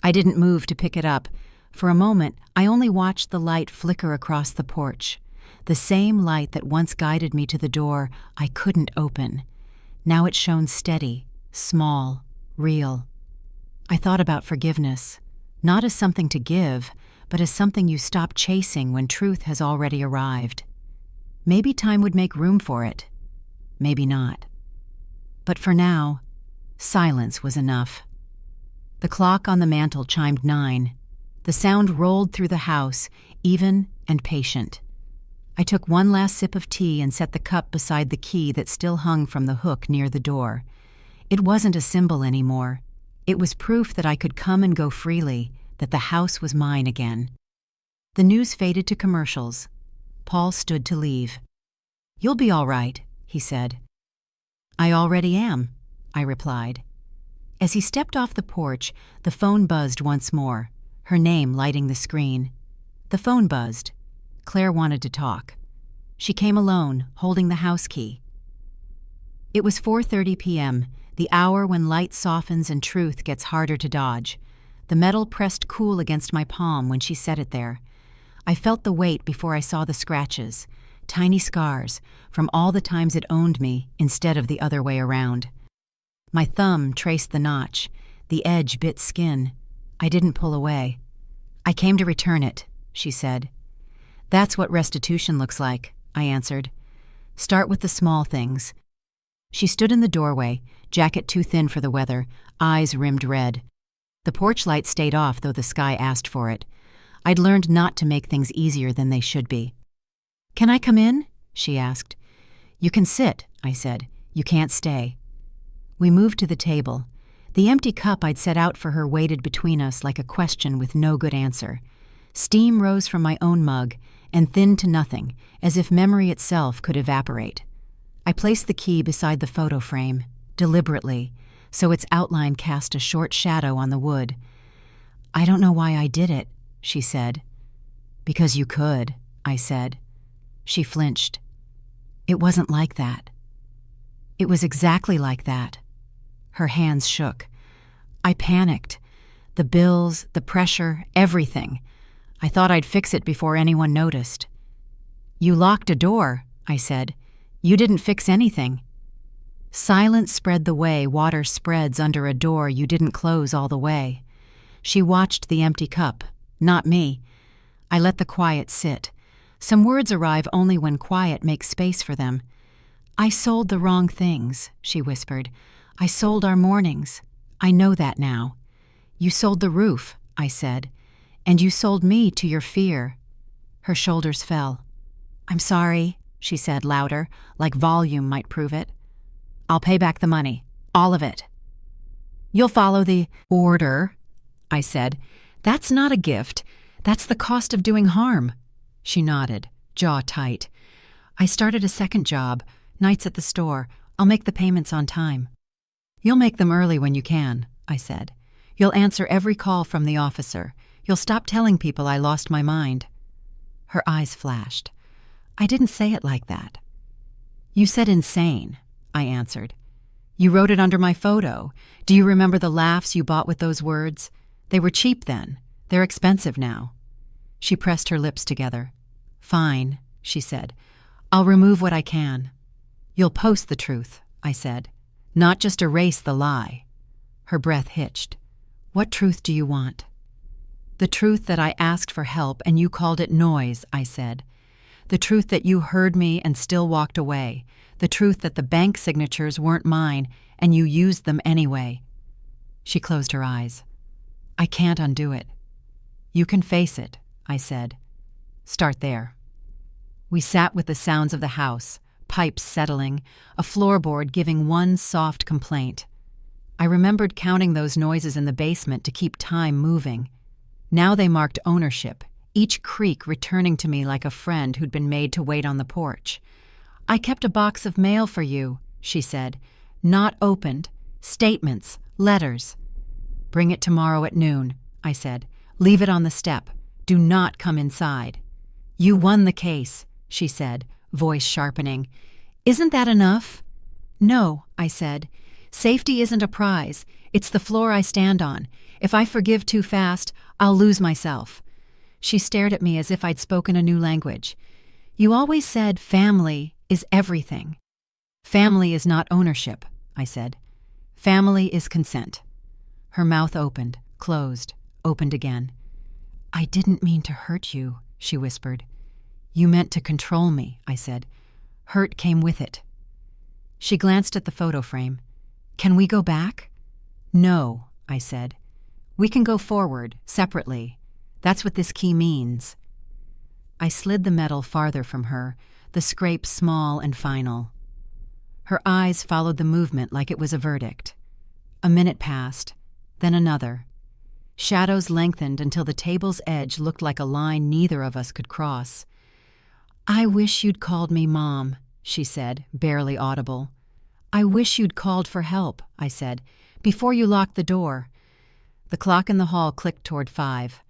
I didn't move to pick it up, For a moment, I only watched the light flicker across the porch, the same light that once guided me to the door I couldn't open. Now it shone steady, small, real. I thought about forgiveness, not as something to give, but as something you stop chasing when truth has already arrived. Maybe time would make room for it. Maybe not. But for now, silence was enough. The clock on the mantel chimed 9. The sound rolled through the house, even and patient. I took one last sip of tea and set the cup beside the key that still hung from the hook near the door. It wasn't a symbol anymore. It was proof that I could come and go freely, that the house was mine again. The news faded to commercials. Paul stood to leave. "You'll be all right," he said. "I already am," I replied. As he stepped off the porch, the phone buzzed once more, her name lighting the screen. The phone buzzed. Claire wanted to talk. She came alone, holding the house key. It was 4:30 p.m., the hour when light softens and truth gets harder to dodge. The metal pressed cool against my palm when she set it there. I felt the weight before I saw the scratches, tiny scars, from all the times it owned me instead of the other way around. My thumb traced the notch. The edge bit skin. I didn't pull away. "I came to return it," she said. "That's what restitution looks like," I answered. "Start with the small things." She stood in the doorway, jacket too thin for the weather, eyes rimmed red. The porch light stayed off, though the sky asked for it. I'd learned not to make things easier than they should be. "Can I come in?" she asked. "You can sit," I said. "You can't stay." We moved to the table. The empty cup I'd set out for her waited between us like a question with no good answer. Steam rose from my own mug and thinned to nothing, as if memory itself could evaporate. I placed the key beside the photo frame, deliberately, so its outline cast a short shadow on the wood. "I don't know why I did it," she said. "Because you could," I said. She flinched. "It wasn't like that." "It was exactly like that." Her hands shook. I panicked. The bills, the pressure, everything. I thought I'd fix it before anyone noticed. "You locked a door," I said. "You didn't fix anything." Silence spread the way water spreads under a door you didn't close all the way. She watched the empty cup, not me. I let the quiet sit. Some words arrive only when quiet makes space for them. "I sold the wrong things," she whispered. "I sold our mornings. I know that now." "You sold the roof," I said. "And you sold me to your fear." Her shoulders fell. "I'm sorry," she said louder, like volume might prove it. "I'll pay back the money. All of it." "You'll follow the order," I said. "That's not a gift. That's the cost of doing harm." She nodded, jaw tight. "I started a second job, nights at the store. I'll make the payments on time." "You'll make them early when you can," I said. "You'll answer every call from the officer. You'll stop telling people I lost my mind." Her eyes flashed. "I didn't say it like that." "You said insane," I answered. "You wrote it under my photo. Do you remember the laughs you bought with those words? They were cheap then. They're expensive now." She pressed her lips together. "Fine," she said. "I'll remove what I can." "You'll post the truth," I said. "Not just erase the lie." Her breath hitched. "What truth do you want?" "The truth that I asked for help and you called it noise," I said. "The truth that you heard me and still walked away. The truth that the bank signatures weren't mine and you used them anyway." She closed her eyes. "I can't undo it." "You can face it," I said. "Start there." We sat with the sounds of the house, pipes settling, a floorboard giving one soft complaint. I remembered counting those noises in the basement to keep time moving. Now they marked ownership, each creak returning to me like a friend who'd been made to wait on the porch. "I kept a box of mail for you," she said. "Not opened. Statements, letters." "Bring it tomorrow at noon," I said. "Leave it on the step. Do not come inside." "You won the case," she said, voice sharpening. "Isn't that enough?" "No," I said. Safety isn't a prize. It's the floor I stand on. If I forgive too fast, I'll lose myself." She stared at me as if I'd spoken a new language. "You always said family is everything." "Family is not ownership," I said. "Family is consent." Her mouth opened, closed, opened again. "I didn't mean to hurt you," she whispered. "You meant to control me," I said. "Hurt came with it." She glanced at the photo frame. "Can we go back?" "No," I said. "We can go forward, separately. That's what this key means." I slid the metal farther from her, the scrape small and final. Her eyes followed the movement like it was a verdict. A minute passed, then another. Shadows lengthened until the table's edge looked like a line neither of us could cross. "I wish you'd called me Mom," she said, barely audible. "I wish you'd called for help," I said, "before you locked the door." The clock in the hall clicked toward 5.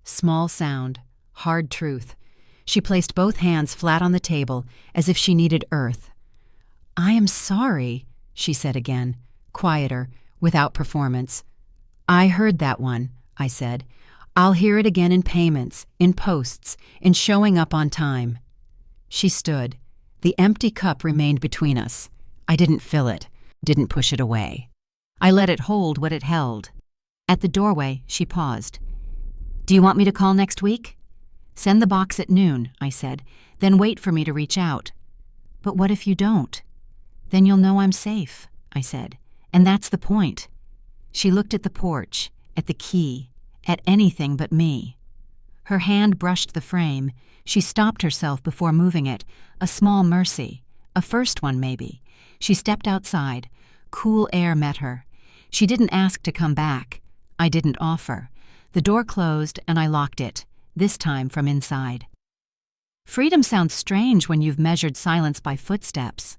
Small sound, hard truth. She placed both hands flat on the table, as if she needed earth. "I am sorry," she said again, quieter, without performance. "I heard that one," I said. "I'll hear it again in payments, in posts, in showing up on time." She stood. The empty cup remained between us. I didn't fill it, didn't push it away. I let it hold what it held. At the doorway, she paused. "Do you want me to call next week?" "Send the box at noon," I said, "then wait for me to reach out." "But what if you don't?" "Then you'll know I'm safe," I said, "and that's the point." She looked at the porch, at the key, at anything but me. Her hand brushed the frame. She stopped herself before moving it, a small mercy, a first one maybe. She stepped outside. Cool air met her. She didn't ask to come back. I didn't offer. The door closed and I locked it, this time from inside. Freedom sounds strange when you've measured silence by footsteps.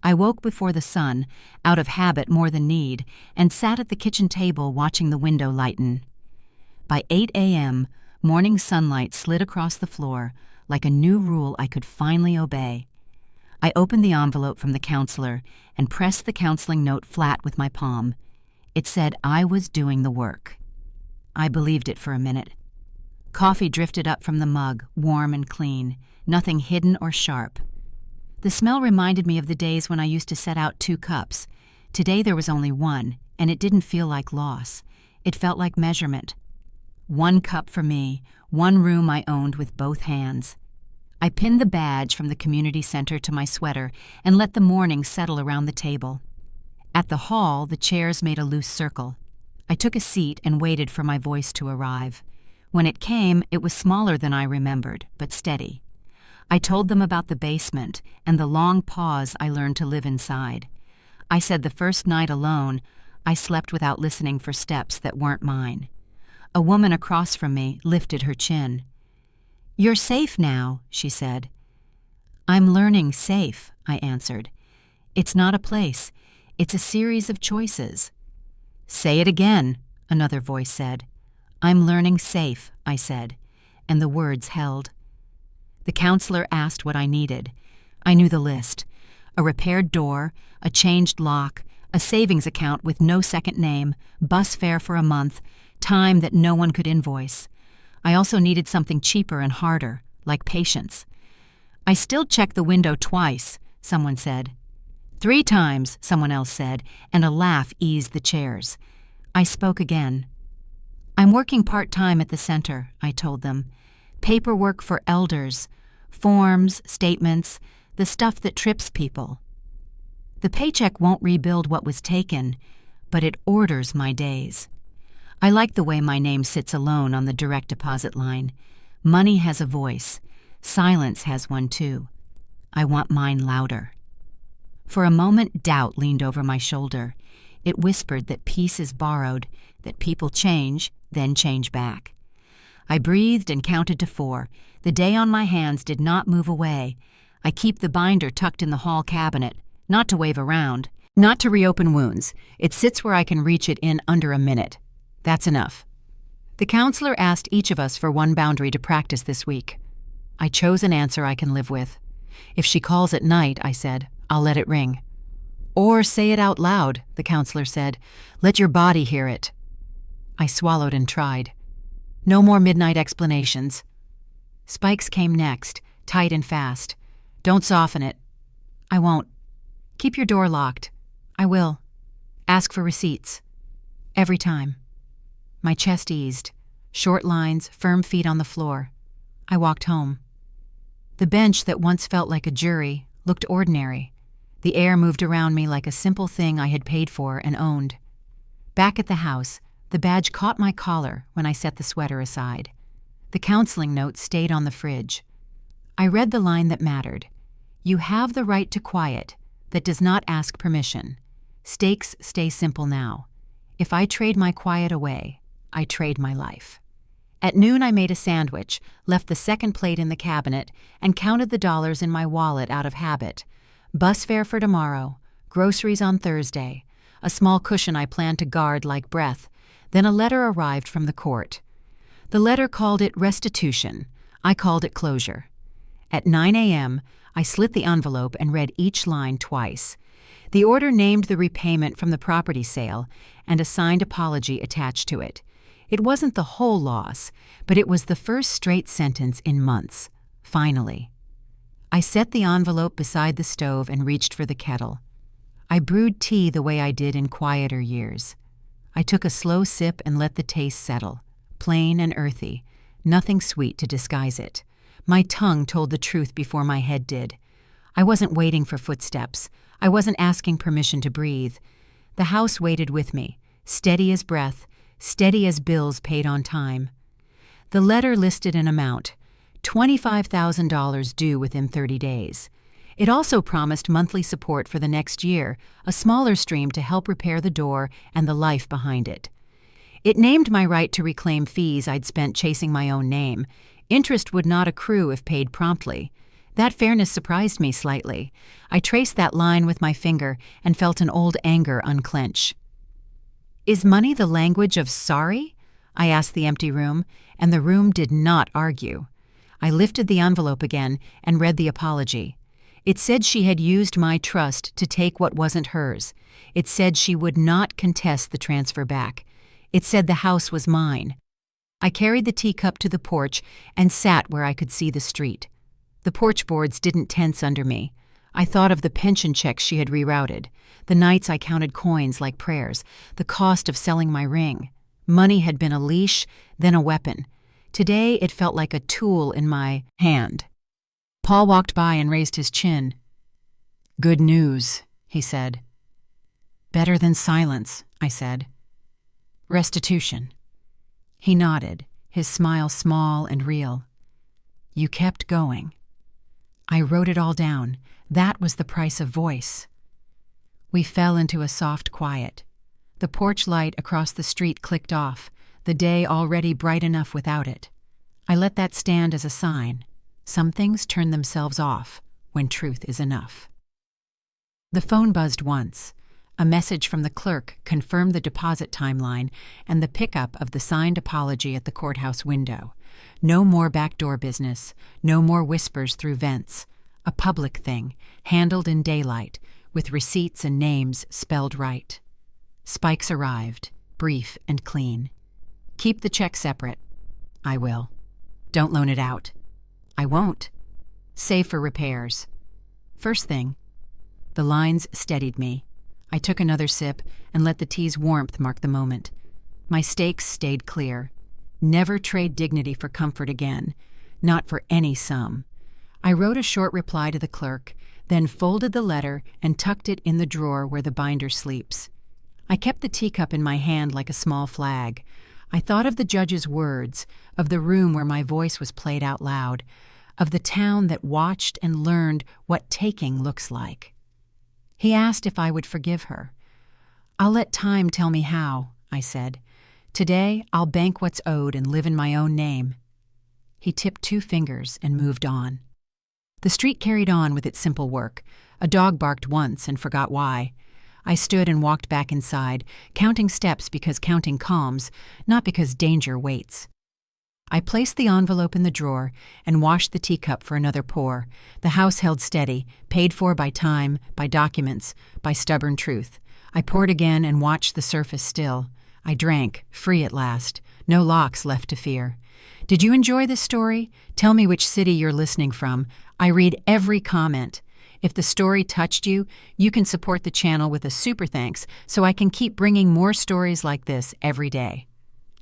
I woke before the sun, out of habit more than need, and sat at the kitchen table watching the window lighten. By 8 a.m., morning sunlight slid across the floor like a new rule I could finally obey. I opened the envelope from the counselor and pressed the counseling note flat with my palm. It said I was doing the work. I believed it for a minute. Coffee drifted up from the mug, warm and clean, nothing hidden or sharp. The smell reminded me of the days when I used to set out 2 cups. Today there was only one, and it didn't feel like loss. It felt like measurement. 1 cup for me, 1 room I owned with both hands. I pinned the badge from the community center to my sweater and let the morning settle around the table. At the hall, the chairs made a loose circle. I took a seat and waited for my voice to arrive. When it came, it was smaller than I remembered, but steady. I told them about the basement and the long pause I learned to live inside. I said the first night alone, I slept without listening for steps that weren't mine. A woman across from me lifted her chin. "You're safe now," she said. "I'm learning safe," I answered. "It's not a place. It's a series of choices." "Say it again," another voice said. "I'm learning safe," I said, and the words held. The counselor asked what I needed. I knew the list. A repaired door, a changed lock, a savings account with no second name, bus fare for a month, time that no one could invoice. I also needed something cheaper and harder, like patience. "I still checked the window twice," someone said. "3 times," someone else said, and a laugh eased the chairs. I spoke again. "I'm working part-time at the center," I told them. "Paperwork for elders, forms, statements, the stuff that trips people. The paycheck won't rebuild what was taken, but it orders my days. I like the way my name sits alone on the direct deposit line. Money has a voice. Silence has one too. I want mine louder." For a moment, doubt leaned over my shoulder. It whispered that peace is borrowed, that people change, then change back. I breathed and counted to 4. The day on my hands did not move away. I keep the binder tucked in the hall cabinet, not to wave around, not to reopen wounds. It sits where I can reach it in under a minute. That's enough. The counselor asked each of us for 1 boundary to practice this week. I chose an answer I can live with. "If she calls at night," I said, "I'll let it ring." Or say it out loud, the counselor said. Let your body hear it. I swallowed and tried. No more midnight explanations. Spikes came next, tight and fast. Don't soften it. I won't. Keep your door locked. I will. Ask for receipts. Every time. My chest eased. Short lines, firm feet on the floor. I walked home. The bench that once felt like a jury looked ordinary. The air moved around me like a simple thing I had paid for and owned. Back at the house, the badge caught my collar when I set the sweater aside. The counseling note stayed on the fridge. I read the line that mattered. You have the right to quiet that does not ask permission. Stakes stay simple now. If I trade my quiet away, I trade my life. At noon I made a sandwich, left the second plate in the cabinet, and counted the dollars in my wallet out of habit. Bus fare for tomorrow, groceries on Thursday, a small cushion I planned to guard like breath. Then a letter arrived from the court. The letter called it restitution. I called it closure. At 9 a.m., I slit the envelope and read each line twice. The order named the repayment from the property sale and a signed apology attached to it. It wasn't the whole loss, but it was the first straight sentence in months. Finally. I set the envelope beside the stove and reached for the kettle. I brewed tea the way I did in quieter years. I took a slow sip and let the taste settle. Plain and earthy, nothing sweet to disguise it. My tongue told the truth before my head did. I wasn't waiting for footsteps. I wasn't asking permission to breathe. The house waited with me, steady as breath, steady as bills paid on time. The letter listed an amount, $25,000 due within 30 days. It also promised monthly support for the next year, a smaller stream to help repair the door and the life behind it. It named my right to reclaim fees I'd spent chasing my own name. Interest would not accrue if paid promptly. That fairness surprised me slightly. I traced that line with my finger and felt an old anger unclench. Is money the language of sorry? I asked the empty room, and the room did not argue. I lifted the envelope again and read the apology. It said she had used my trust to take what wasn't hers. It said she would not contest the transfer back. It said the house was mine. I carried the teacup to the porch and sat where I could see the street. The porch boards didn't tense under me. I thought of the pension checks she had rerouted, the nights I counted coins like prayers, the cost of selling my ring. Money had been a leash, then a weapon. Today it felt like a tool in my hand. Paul walked by and raised his chin. Good news, he said. Better than silence, I said. Restitution. He nodded, his smile small and real. You kept going. I wrote it all down. That was the price of voice. We fell into a soft quiet. The porch light across the street clicked off, the day already bright enough without it. I let that stand as a sign. Some things turn themselves off when truth is enough. The phone buzzed once. A message from the clerk confirmed the deposit timeline and the pickup of the signed apology at the courthouse window. No more backdoor business, no more whispers through vents. A public thing, handled in daylight, with receipts and names spelled right. Spikes arrived, brief and clean. Keep the check separate. I will. Don't loan it out. I won't. Save for repairs. First thing. The lines steadied me. I took another sip and let the tea's warmth mark the moment. My stakes stayed clear. Never trade dignity for comfort again. Not for any sum. I wrote a short reply to the clerk, then folded the letter and tucked it in the drawer where the binder sleeps. I kept the teacup in my hand like a small flag. I thought of the judge's words, of the room where my voice was played out loud, of the town that watched and learned what taking looks like. He asked if I would forgive her. I'll let time tell me how, I said. Today, I'll bank what's owed and live in my own name. He tipped 2 fingers and moved on. The street carried on with its simple work. A dog barked once and forgot why. I stood and walked back inside, counting steps because counting calms, not because danger waits. I placed the envelope in the drawer and washed the teacup for another pour. The house held steady, paid for by time, by documents, by stubborn truth. I poured again and watched the surface still. I drank, free at last. No locks left to fear. Did you enjoy this story? Tell me which city you're listening from. I read every comment. If the story touched you, you can support the channel with a super thanks so I can keep bringing more stories like this every day.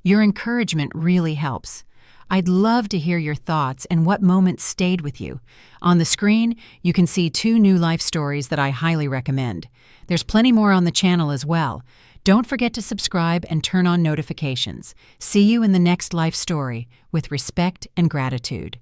Your encouragement really helps. I'd love to hear your thoughts and what moments stayed with you. On the screen, you can see 2 new life stories that I highly recommend. There's plenty more on the channel as well. Don't forget to subscribe and turn on notifications. See you in the next life story with respect and gratitude.